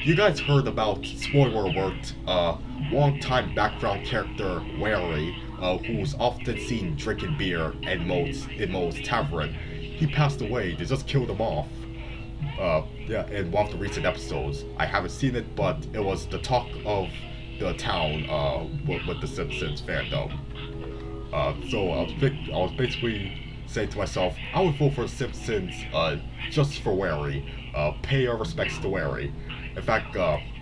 you guys heard about, spoiler alert, long-time background character Larry, who's often seen drinking beer in Moe's Tavern. He passed away. They just killed him off. Yeah, in one of the recent episodes. I haven't seen it, but it was the talk of the town with the Simpsons fandom. So I was basically saying to myself, I would vote for The Simpsons just for Larry. Pay our respects to Larry. In fact,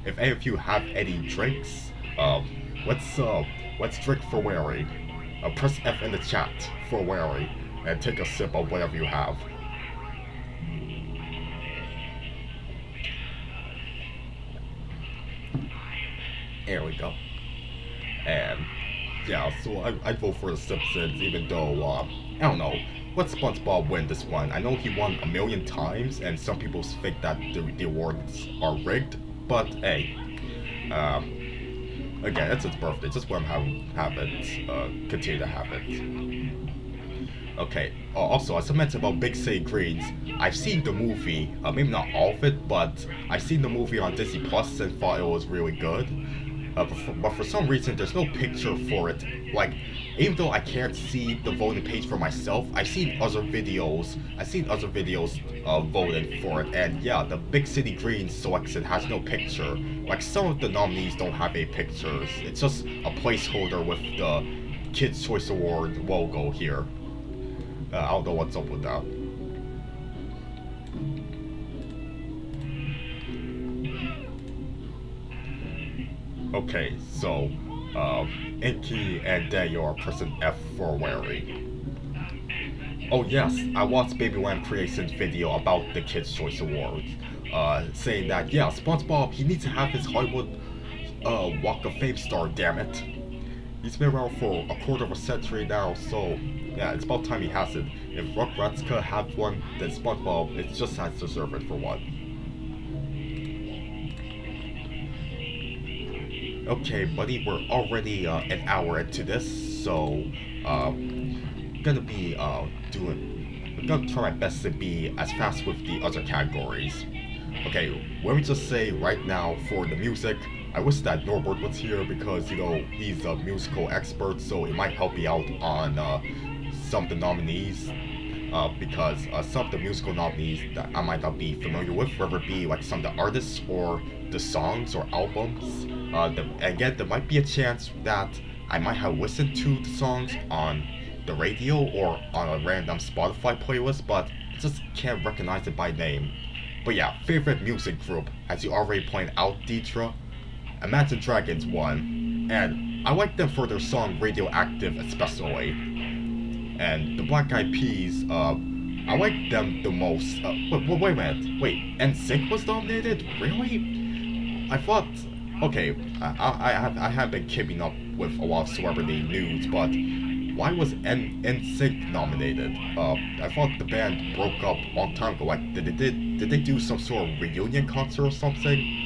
if any of you have any drinks, let's drink for Larry. Press F in the chat for Larry and take a sip of whatever you have. There we go. And yeah, so I'd vote for The Simpsons, even though I don't know. Let SpongeBob win this one. I know he won 1,000,000 times, and some people think that the awards are rigged. But hey, again, it's his birthday. Just let him have it. Continue to have it. Okay. Also, as I mentioned about Big City Greens, I've seen the movie. Maybe not all of it, but I've seen the movie on Disney Plus and thought it was really good. But for some reason, there's no picture for it. Like, even though I can't see the voting page for myself, I've seen other videos voting for it, and yeah, the Big City Greens selection has no picture. Like, some of the nominees don't have any pictures. It's just a placeholder with the Kids' Choice Award logo here. I don't know what's up with that. Okay, so, Inky and Daniel are pressing F for Larry. Oh yes, I watched Baby Lamb Creation's video about the Kids' Choice Awards, saying that, yeah, SpongeBob, he needs to have his Hollywood Walk of Fame star, damn it. He's been around for a quarter of a century now, so yeah, it's about time he has it. If Rugrats could have one, then SpongeBob it just has to deserve it for one. Okay, buddy, we're already an hour into this, so gonna be I'm gonna try my best to be as fast with the other categories. Okay, let me just say right now for the music, I wish that Norbert was here because, you know, he's a musical expert, so it might help me out on some of the nominees. Because some of the musical nominees that I might not be familiar with, whether it be like some of the artists or the songs or albums. Again, there might be a chance that I might have listened to the songs on the radio or on a random Spotify playlist, but I just can't recognize it by name. But yeah, favorite music group, as you already pointed out, Deidre, Imagine Dragons won, and I like them for their song Radioactive especially. And the Black Eyed Peas, I like them the most. Wait a minute, wait, NSYNC was nominated? Really? I thought, okay, I have been keeping up with a lot of celebrity news, but why was NSYNC nominated? I thought the band broke up a long time ago. Like, did they do some sort of reunion concert or something?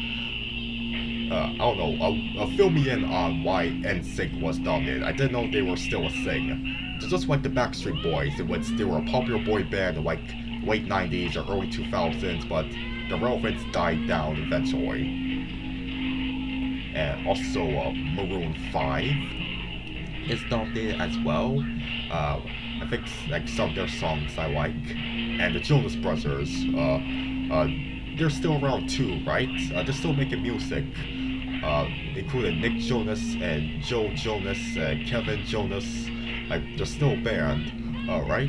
I don't know. Fill me in on why NSYNC was nominated. I didn't know they were still a thing. Just like the Backstreet Boys, in which they were a popular boy band in like late 90s or early 2000s, but the relevance died down eventually. And also, Maroon 5 is nominated as well. I think like some of their songs I like. And the Jonas Brothers, they're still around too, right? They're still making music. Including Nick Jonas and Joe Jonas and Kevin Jonas. Like, they're still a band, right?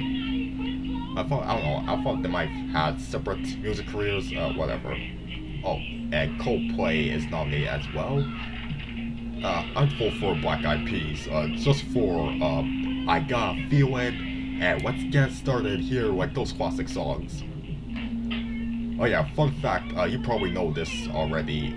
I thought they might have had separate music careers, whatever. Oh, and Coldplay is nominated as well. I'd vote for Black Eyed Peas, just for, I Got a Feeling, and Let's Get Started Here, like those classic songs. Oh yeah, fun fact, you probably know this already,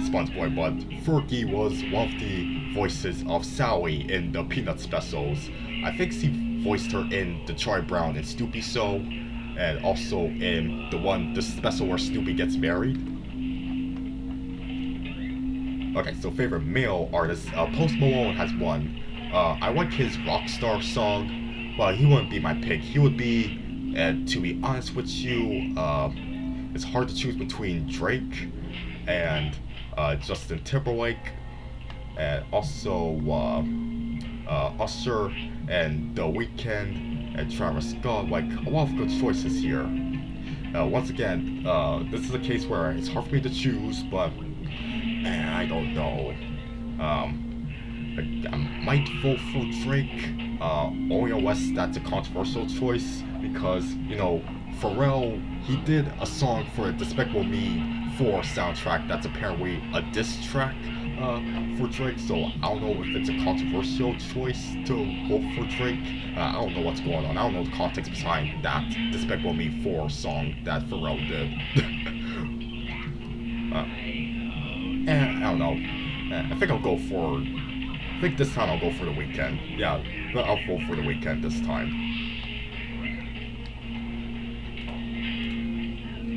SpongeBob, but Fergie was one of the voices of Sally in the Peanut specials. I think she voiced her in the Charlie Brown and Snoopy show, and also in the special where Snoopy gets married. Okay, so favorite male artist, Post Malone has one. I like his Rockstar song, but he wouldn't be my pick. He would be, to be honest with you, it's hard to choose between Drake and Justin Timberlake, and also Usher and The Weeknd and Travis Scott. Like, a lot of good choices here. Once again, this is a case where it's hard for me to choose, but I don't know. I might vote for Drake, only unless that's a controversial choice, because, you know, Pharrell, he did a song for Despicable Me 4 soundtrack that's apparently a diss track for Drake, so I don't know if it's a controversial choice to vote for Drake. I don't know what's going on. I don't know the context behind that Despicable Me 4 song that Pharrell did. I don't know. I think I'll go for... I think this time I'll go for The Weeknd. Yeah, I'll vote for The Weeknd this time.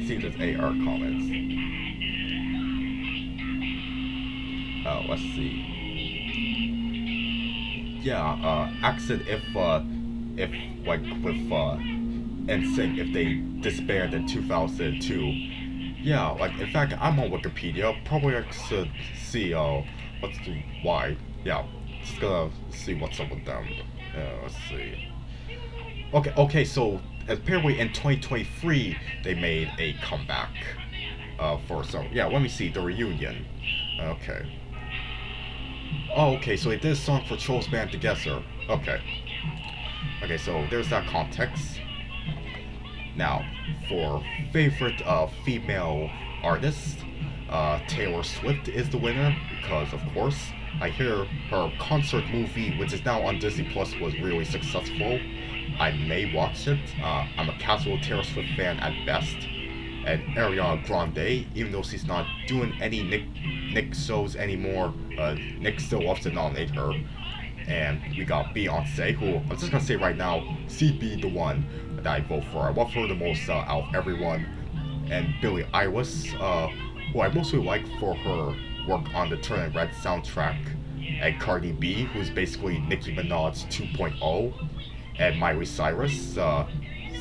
See this AR comments. Let's see. Yeah, accent if like with NSYNC, if they disbanded in 2002. Yeah, like in fact I'm on Wikipedia. Probably I should see what's the why. Yeah, just gonna see what's up with them. Let's see. Okay, so apparently in 2023 they made a comeback for some. Yeah, let me see the reunion. Okay. Oh, okay, so they did a song for Trolls Band Together. Okay. Okay, so there's that context. Now, for favorite female artist, Taylor Swift is the winner because, of course, I hear her concert movie, which is now on Disney Plus, was really successful. I may watch it. I'm a casual Taylor Swift fan at best. And Ariana Grande, even though she's not doing any Nick shows anymore. Nick still loves to nominate her. And we got Beyonce, who I'm just gonna say right now, she'd be the one that I vote for. I love her the most out of everyone. And Billie Eilish, who I mostly like for her work on the Turning Red soundtrack. And Cardi B, who's basically Nicki Minaj 2.0. And Miley Cyrus,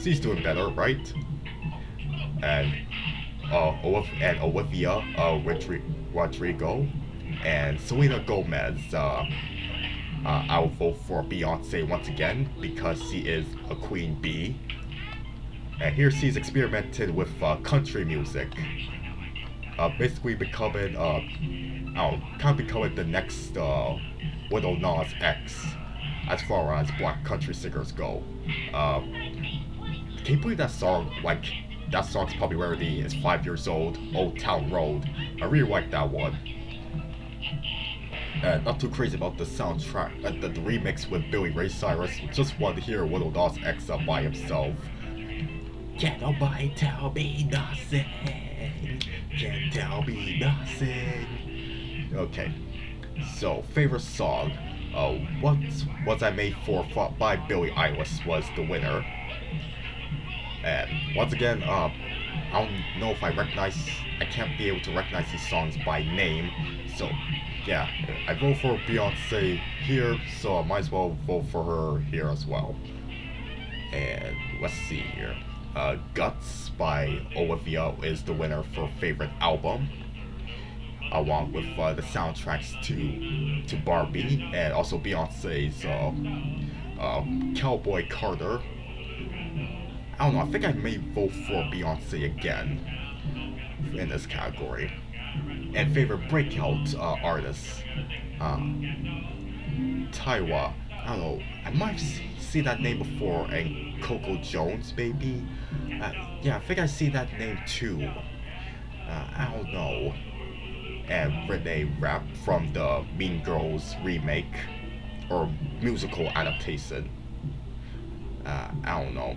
she's doing better, right? And Olivia Rodrigo, and Selena Gomez. I'll vote for Beyonce once again because she is a queen bee. And here she's experimented with country music. Basically becoming, kind of becoming the next Lil Nas X as far as black country singers go. Can you believe that song? Like, that song's popularity is 5 years old, Old Town Road. I really like that one. Not too crazy about the soundtrack, the remix with Billy Ray Cyrus. Just want to hear Lil Nas X by himself. Can't nobody tell me nothing. Can't tell me nothing. Okay, so favorite song. What Was I Made For by Billie Eilish was the winner. And once again, I don't know if I can't be able to recognize these songs by name. So yeah, I vote for Beyonce here, so I might as well vote for her here as well. And let's see here. Guts by Olivia is the winner for favorite album, along with the soundtracks to Barbie and also Beyonce's Cowboy Carter. I don't know, I think I may vote for Beyonce again in this category. And favorite breakout artist, Taiwa. I don't know, I might see that name before, and Coco Jones, maybe? Yeah, I think I see that name too. I don't know. And Renee Rapp from the Mean Girls remake, or musical adaptation. I don't know.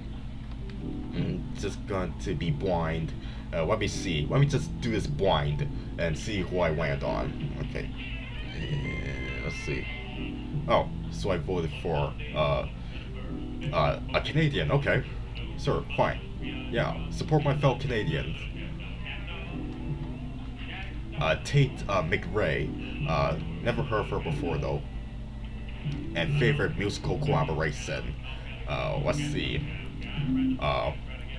Just going to be blind. Let me see. Let me just do this blind and see who I land on. Okay. Let's see. Oh, so I voted for a Canadian. Okay. Sure, fine. Yeah, support my fellow Canadians. Tate McRae. Never heard of her before though. And favorite musical collaboration. Let's see.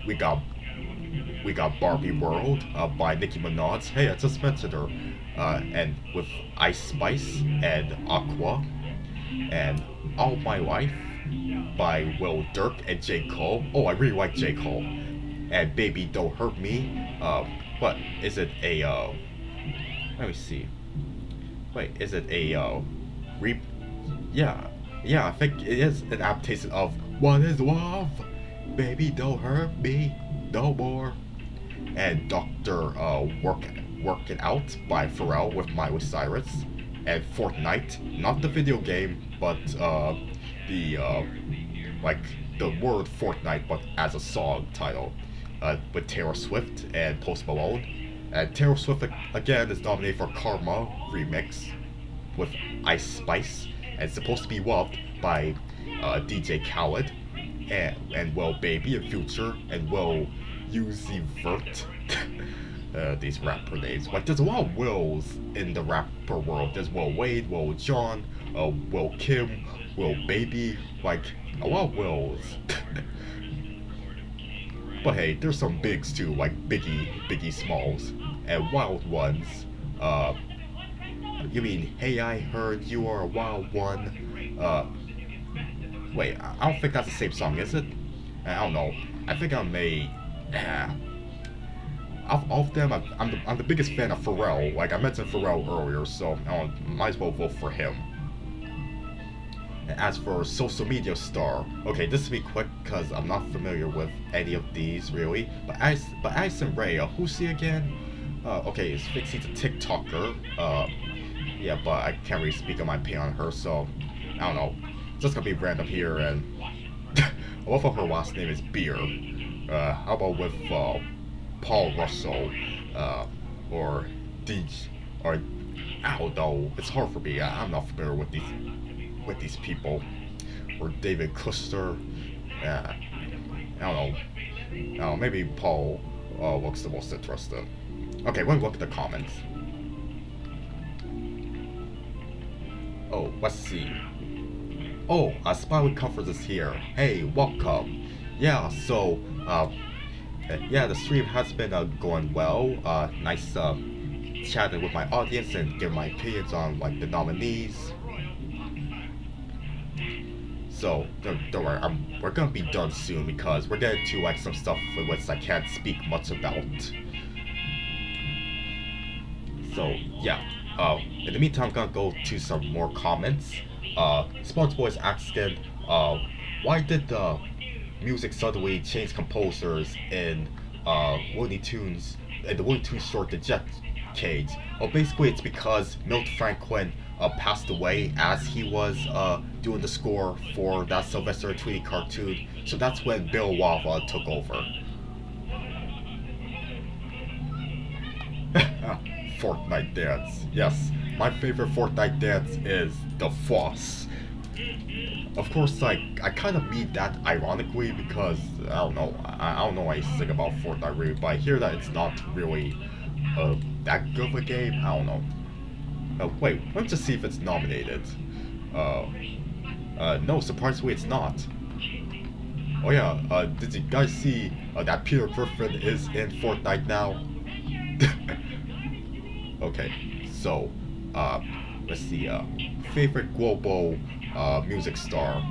We got Barbie World by Nicki Minaj. Hey, I just mentioned her. And with Ice Spice and Aqua. And All My Life by Lil Durk and J. Cole. Oh, I really like J. Cole. And Baby Don't Hurt Me. What is it a let me see. Wait, is it a yeah, I think it is an adaptation of What Is Love? Baby Don't Hurt Me No More. And Dr. Working Out by Pharrell with Miley Cyrus. And Fortnite, not the video game, but the like the word Fortnite, but as a song title, with Taylor Swift and Post Malone. And Taylor Swift again is nominated for Karma remix with Ice Spice, and it's supposed to be loved by DJ Khaled and Well Baby in Future and Will Uzi Vert. These rapper names. Like, there's a lot of Wills in the rapper world. There's Will Wade, Will John, Will Kim, Will Baby. Like, a lot of Wills. But hey, there's some bigs too, like Biggie Smalls, and wild ones. You mean, hey, I heard you are a wild one. Wait, I don't think that's the same song, is it? I don't know. I think I may. Of them, I'm the biggest fan of Pharrell. Like I mentioned Pharrell earlier, so I might as well vote for him. And as for social media star, okay, this will be quick because I'm not familiar with any of these really. But Addison Rae, who's she again? Okay, she's a TikToker. Yeah, but I can't really speak on my opinion on her, so I don't know. Just gonna be random here, and I love how her last name is Beer. How about with Paul Russell, or I don't know. It's hard for me. I'm not familiar with these people. Or David Custer. I don't know. Maybe Paul looks the most interested. Okay, let me look at the comments. Oh, let's see. Oh, Spyway Comforts is here. Hey, welcome. Yeah, so, yeah, the stream has been going well. Nice chatting with my audience and giving my opinions on like the nominees. So don't worry, we're gonna be done soon because we're getting to like some stuff for which I can't speak much about. So yeah, in the meantime, I'm gonna go to some more comments. Sports Boys asking, why did the music suddenly change composers in Looney Tunes, in the Looney Tunes short The Jet Cage? Well, basically it's because Milt Franklin passed away as he was doing the score for that Sylvester and Tweety cartoon, so that's when Bill Wava took over. Fortnite dance. Yes, my favorite Fortnite dance is the floss. Of course, like, I kind of mean that ironically because, I don't know anything about Fortnite really, but I hear that it's not really that good of a game. I don't know. Wait, let me just see if it's nominated. No, surprisingly it's not. Oh yeah, did you guys see that Peter Griffin is in Fortnite now? Okay, so, let's see, favorite global music star.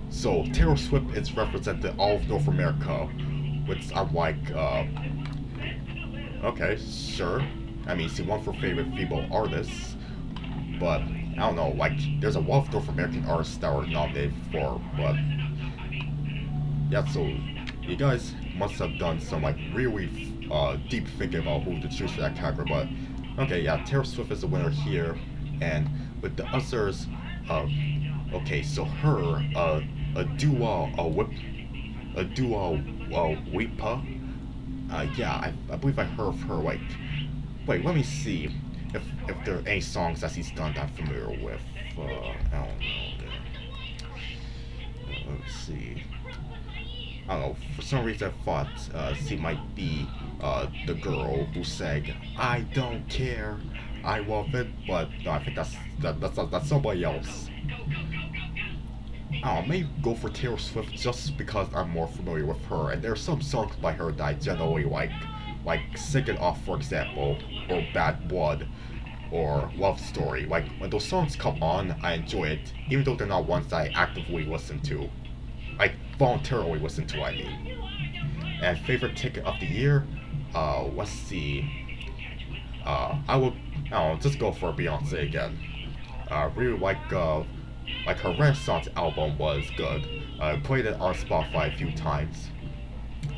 So, Taylor Swift is represented all of North America, which I'm like, okay, sure. I mean, see, one for favorite female artists, but, I don't know, like, there's a lot of North American artists that were nominated for, but, yeah, so, you guys must have done some, like, really, deep thinking about who to choose for that category, but, okay, yeah, Taylor Swift is the winner here, and with the others, okay, so her, Dua Lipa, yeah, I believe I heard of her, like, wait, let me see if there are any songs that she's done that I'm familiar with, I don't know, let's see. I don't know, for some reason I thought she might be the girl who sang "I don't care, I love it," but no, I think that's somebody else. I may go for Taylor Swift just because I'm more familiar with her, and there are some songs by her that I generally like "Sick It Off," for example, or "Bad Blood," or "Love Story." Like, when those songs come on, I enjoy it, even though they're not ones that I actively listen to. Like, voluntarily listen to, I mean. And favorite ticket of the year? Let's see. I don't know, just go for Beyonce again. Really like her Renaissance album was good. I played it on Spotify a few times.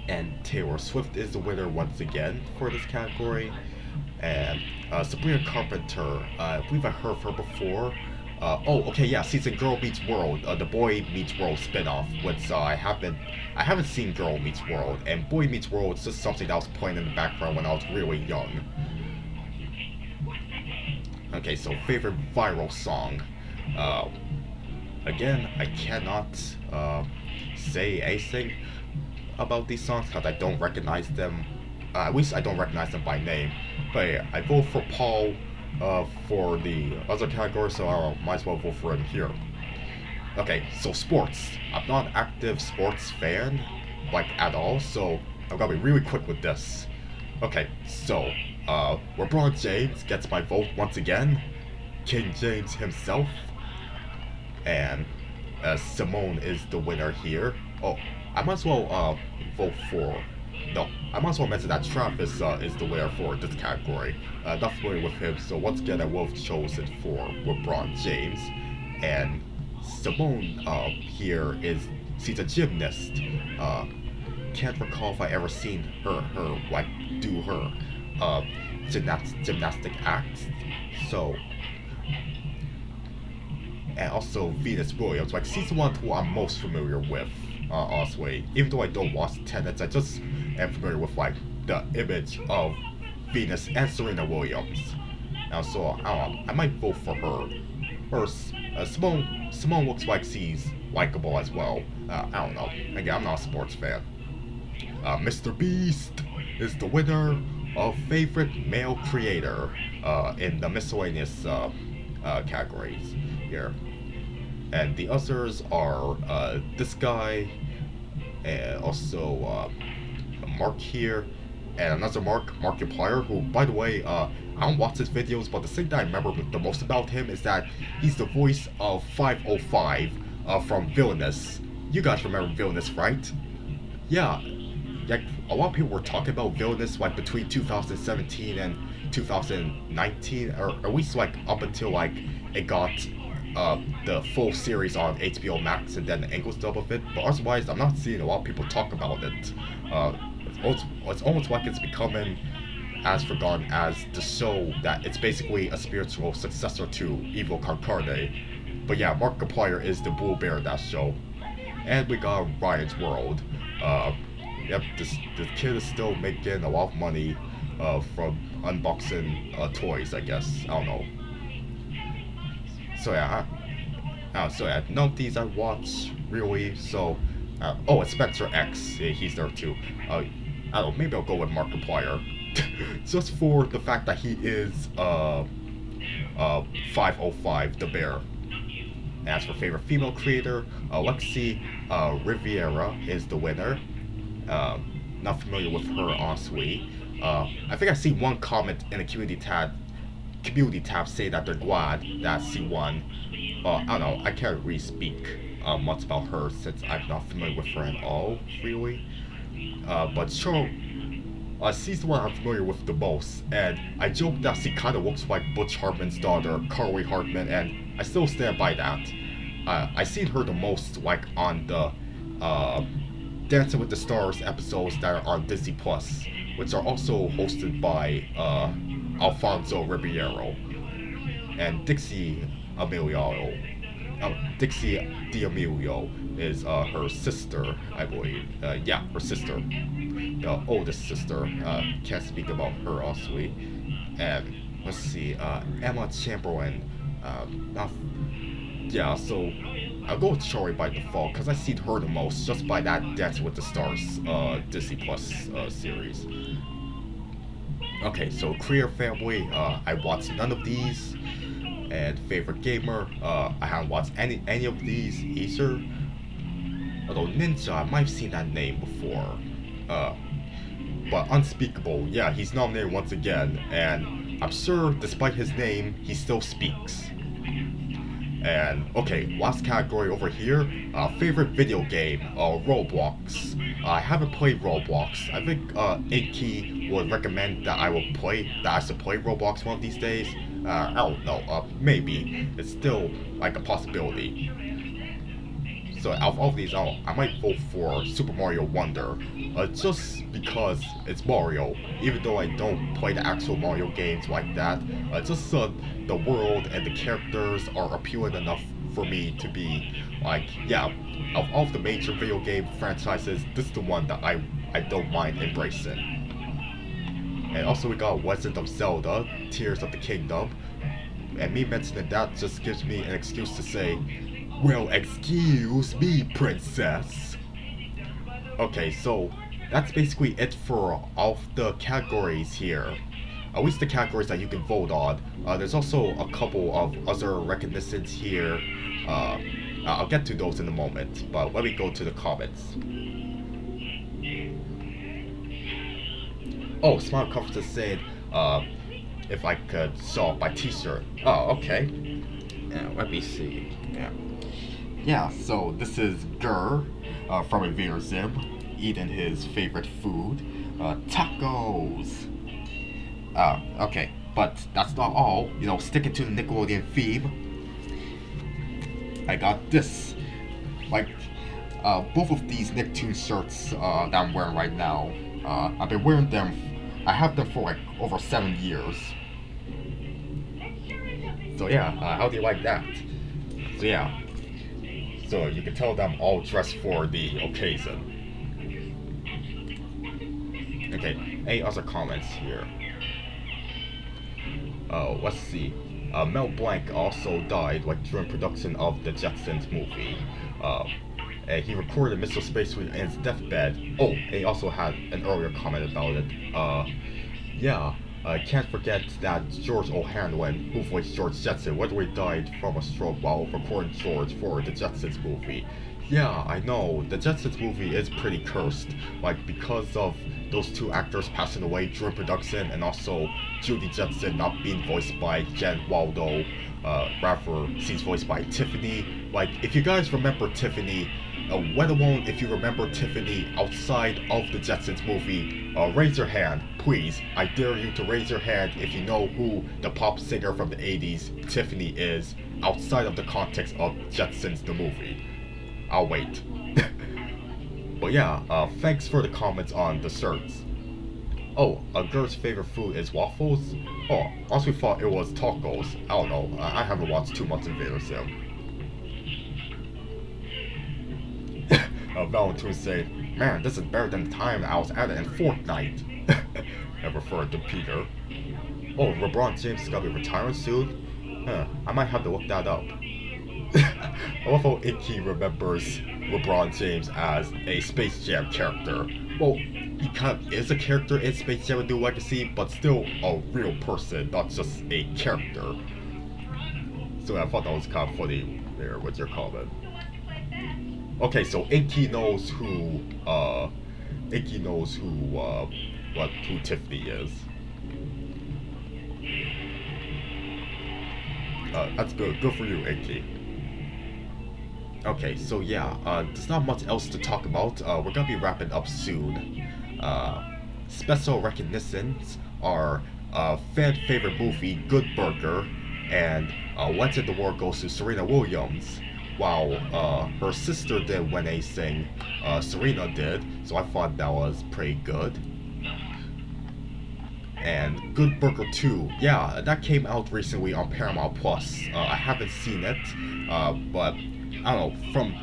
And Taylor Swift is the winner once again for this category. And Sabrina Carpenter, I believe I heard of her before. Oh, okay, yeah, she's in Girl Meets World, the Boy Meets World spin-off, which I haven't seen Girl Meets World, and Boy Meets World is just something that was playing in the background when I was really young. Okay, so favorite viral song. Again, I cannot say anything about these songs because I don't recognize them. At least I don't recognize them by name. But yeah, I vote for Paul for the other category, so I might as well vote for him here. Okay, so sports. I'm not an active sports fan, like, at all, so I'm gonna be really quick with this. Okay, so, LeBron James gets my vote once again. King James himself. And, Simone is the winner here. Oh, I might as well, vote for... No, I might as well mention that Travis is the winner for this category. Not familiar with him, so once again I will have chosen for LeBron James. And Simone here she's a gymnast. Can't recall if I ever seen her like do her gymnastic acts. So, and also Venus Williams, like, she's the one who I'm most familiar with. Honestly, even though I don't watch tennis, I just am familiar with like the image of Venus and Serena Williams. So I don't know. I might vote for her. Simone looks like she's likable as well. I don't know. Again, I'm not a sports fan. Mr. Beast is the winner of favorite male creator in the miscellaneous categories here. And the others are this guy, and also Mark here, and another Markiplier, who, by the way, I don't watch his videos, but the thing that I remember the most about him is that he's the voice of 505 from Villainous. You guys remember Villainous, right? Yeah, like, a lot of people were talking about Villainous like between 2017 and 2019, or at least like up until like it got the full series on HBO Max and then the English dub of it. But otherwise, I'm not seeing a lot of people talk about it. It's almost like it's becoming as forgotten as the show that it's basically a spiritual successor to Evil Carcarne. But yeah, Markiplier is the bull bear of that show. And we got Ryan's World. Yep, this kid is still making a lot of money from unboxing toys, I guess. I don't know. So yeah, none of these I watch really. So, oh, it's Spencer X. Yeah, he's there too. I don't know. Maybe I'll go with Markiplier, just for the fact that he is 505 the bear. As for favorite female creator, Lexi Riviera is the winner. Not familiar with her, honestly. I think I see one comment in the community tab say that they're glad that she won. I don't know, I can't really speak much about her since I'm not familiar with her at all, really. But sure, she's the one I'm familiar with the most, and I joke that she kind of looks like Butch Hartman's daughter, Carly Hartman, and I still stand by that. I seen her the most like on the Dancing with the Stars episodes that are on Disney Plus, which are also hosted by Alfonso Ribeiro and Dixie D'Amelio is her sister, I believe. Yeah, her sister, the oldest sister. Can't speak about her, honestly. And let's see, Emma Chamberlain. Yeah, so I'll go with Shari by default because I seen her the most just by that Dancing with the Stars Disney Plus series. Okay, so Career Family, I watched none of these. And Favorite Gamer, I haven't watched any of these either. Although Ninja, I might have seen that name before. But Unspeakable, yeah, he's nominated once again, and I'm sure despite his name, he still speaks. And okay, last category over here, favorite video game, Roblox. I haven't played Roblox. I think Inky would recommend that I should play Roblox one of these days. I don't know, maybe. It's still like a possibility. So out of all of these, I might vote for Super Mario Wonder, just because it's Mario. Even though I don't play the actual Mario games like that, just the world and the characters are appealing enough for me to be like, yeah, of all of the major video game franchises, this is the one that I don't mind embracing. And also we got Legend of Zelda, Tears of the Kingdom, and me mentioning that just gives me an excuse to say, well, excuse me, princess. Okay, so that's basically it for all of the categories here. At least the categories that you can vote on. There's also a couple of other recognitions here. I'll get to those in a moment, but let me go to the comments. Oh, Smart Conference said if I could show off my t-shirt. Oh, okay. Yeah, let me see. Yeah, so this is Gur from Invader Zim eating his favorite food, tacos. Okay, but that's not all. You know, sticking to the Nickelodeon theme, I got this. Like, both of these Nicktoons shirts that I'm wearing right now, I've been wearing them. I have them for like over 7 years. So yeah, how do you like that? So yeah, so you can tell that I'm all dressed for the occasion. Okay, any other comments here? let's see. Mel Blanc also died during production of the Jetsons movie. And he recorded Mr. Spaceway in his deathbed. Oh, and he also had an earlier comment about it. Can't forget that George O'Hanlon, who voiced George Jetson, literally died from a stroke while recording George for the Jetsons movie. Yeah, I know, the Jetsons movie is pretty cursed, because of those two actors passing away during production, and also Judy Jetson not being voiced by Jen Waldo, rather she's voiced by Tiffany. If you guys remember Tiffany, let alone if you remember Tiffany outside of the Jetsons movie, raise your hand, please. I dare you to raise your hand if you know who the pop singer from the 80s, Tiffany, is, outside of the context of Jetsons the movie. I'll wait. But yeah, thanks for the comments on the shirts. Oh, a girl's favorite food is waffles? Oh, also we thought it was tacos. I don't know, I haven't watched too much Invader Sim. Valentine said, man, this is better than the time I was at it in Fortnite. I referred to Peter. Oh, LeBron James is gonna be retiring soon? I might have to look that up. I love how Icky remembers LeBron James as a Space Jam character. Well, he kind of is a character in Space Jam: A New Legacy, but still a real person, not just a character. So I thought that was kind of funny there with your comment. Okay, so Inky knows who Tiffany is. That's good for you, Inky. Okay, so yeah, there's not much else to talk about. We're gonna be wrapping up soon. Special recognitions are fan favorite movie Good Burger, and Legend of the War goes to Serena Williams, while her sister did When They Sing, Serena did, so I thought that was pretty good. And Good Burger 2, yeah, that came out recently on Paramount Plus. I haven't seen it, but I don't know, from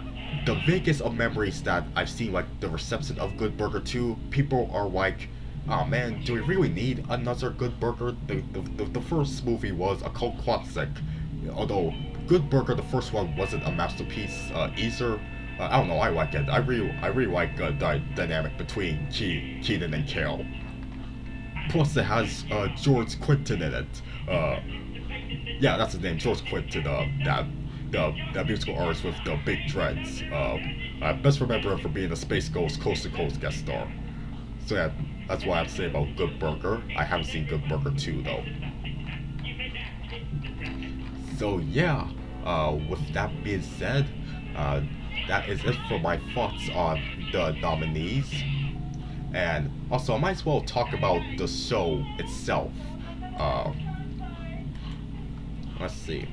the vaguest of memories that I've seen, the reception of Good Burger 2, people are like, oh man, do we really need another Good Burger? The first movie was a cult classic, although Good Burger, the first one, wasn't a masterpiece either. I don't know, I like it. I really like the dynamic between Keenan and Kel. Plus it has George Quinton in it. Yeah, that's his name, George Quinton, that musical artist with the big dreads. I best remember him for being a Space Ghost Coast to Coast guest star. So yeah, that's what I have to say about Good Burger. I haven't seen Good Burger 2 though. So yeah, with that being said, that is it for my thoughts on the nominees. And also, I might as well talk about the show itself. Let's see.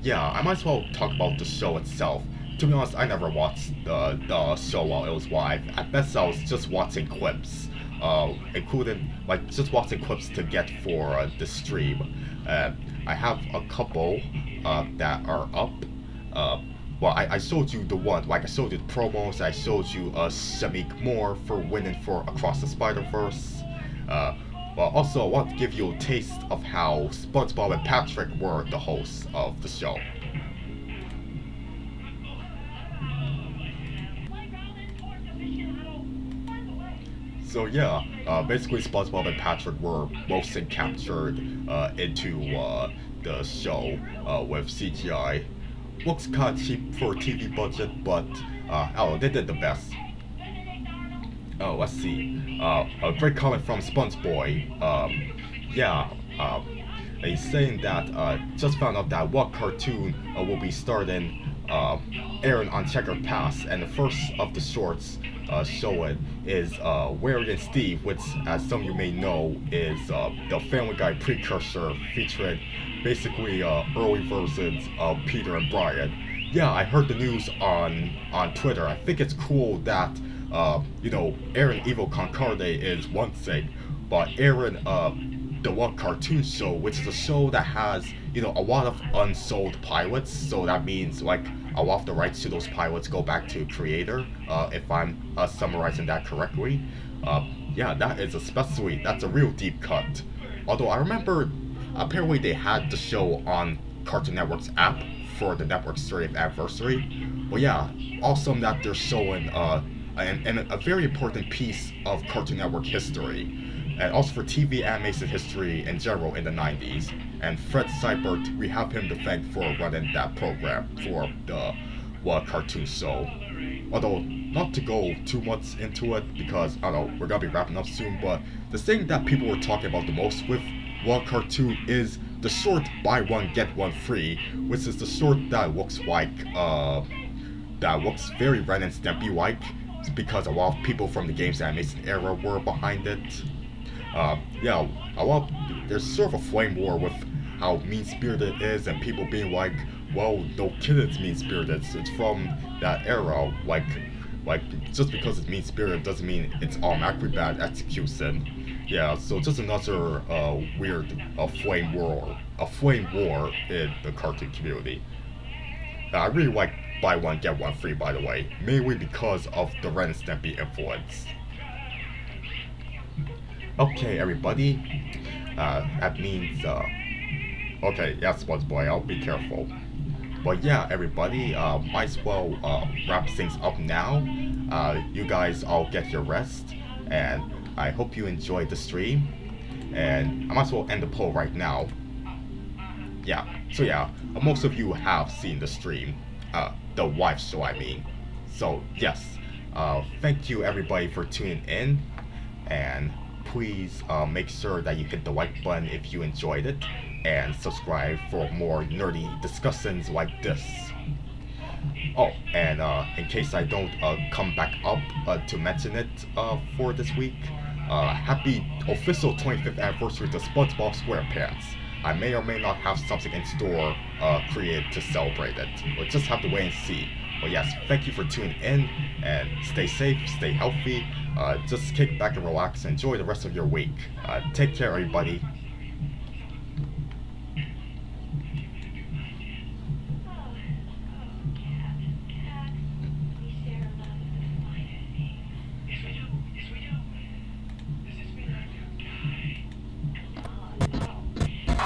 Yeah, I might as well talk about the show itself. To be honest, I never watched the show while it was live. At best, I was just watching clips, including just watching clips to get for the stream. I have a couple that are up. Well, I showed you the one, I showed you the promos. I showed you Shamik Moore for winning for Across the Spider-Verse. Well, also, I want to give you a taste of how SpongeBob and Patrick were the hosts of the show. So yeah, basically SpongeBob and Patrick were motion captured into the show with CGI. Looks kind of cheap for a TV budget, but oh, they did the best. Oh, let's see. A great comment from SpongeBoy. Yeah, he's saying that just found out that what cartoon will be starting airing on Checker Pass, and the first of the shorts showing is Larry and Steve, which, as some of you may know, is the Family Guy precursor featuring basically early versions of Peter and Brian. Yeah, I heard the news on Twitter. I think it's cool that airing Evil Concarde is one thing, but airing the one cartoon show, which is a show that has a lot of unsold pilots, so that means a lot of the rights to those pilots go back to creator, if I'm summarizing that correctly. Yeah, that's a real deep cut. Although I remember apparently they had the show on Cartoon Network's app for the network's 30th anniversary. But yeah, awesome that they're showing a very important piece of Cartoon Network history, and also for TV animation history in general in the 90s. And Fred Seibert, we have him to thank for running that program for the cartoon show. Although, not to go too much into it, because, I don't know, we're gonna be wrapping up soon, but the thing that people were talking about the most with Cartoon is the short buy one get one free, which is the short that looks like, that looks very Ren and Stimpy-like, because a lot of people from the game's animation era were behind it. Yeah, there's sort of a flame war with how mean-spirited it is, and people being like, well, no kidding's mean-spirited, it's from that era, like just because it's mean-spirited doesn't mean it's automatically bad execution. Yeah, so just another weird flame war in the cartoon community. I really like buy one get one free, by the way, mainly because of the Ren and Stimpy influence. Okay, everybody, that means okay, yeah, SpongeBob, I'll be careful. But yeah, everybody, might as well wrap things up now. You guys all get your rest, and I hope you enjoyed the stream. And I might as well end the poll right now. Yeah, so yeah, most of you have seen the stream, the live show I mean. So yes, thank you everybody for tuning in, and please make sure that you hit the like button if you enjoyed it, and subscribe for more nerdy discussions like this. Oh, and in case I don't come back up to mention it for this week, happy official 25th anniversary to SpongeBob SquarePants. I may or may not have something in store created to celebrate it. We'll just have to wait and see. But yes, thank you for tuning in, and stay safe, stay healthy, just kick back and relax, and enjoy the rest of your week. Take care, everybody.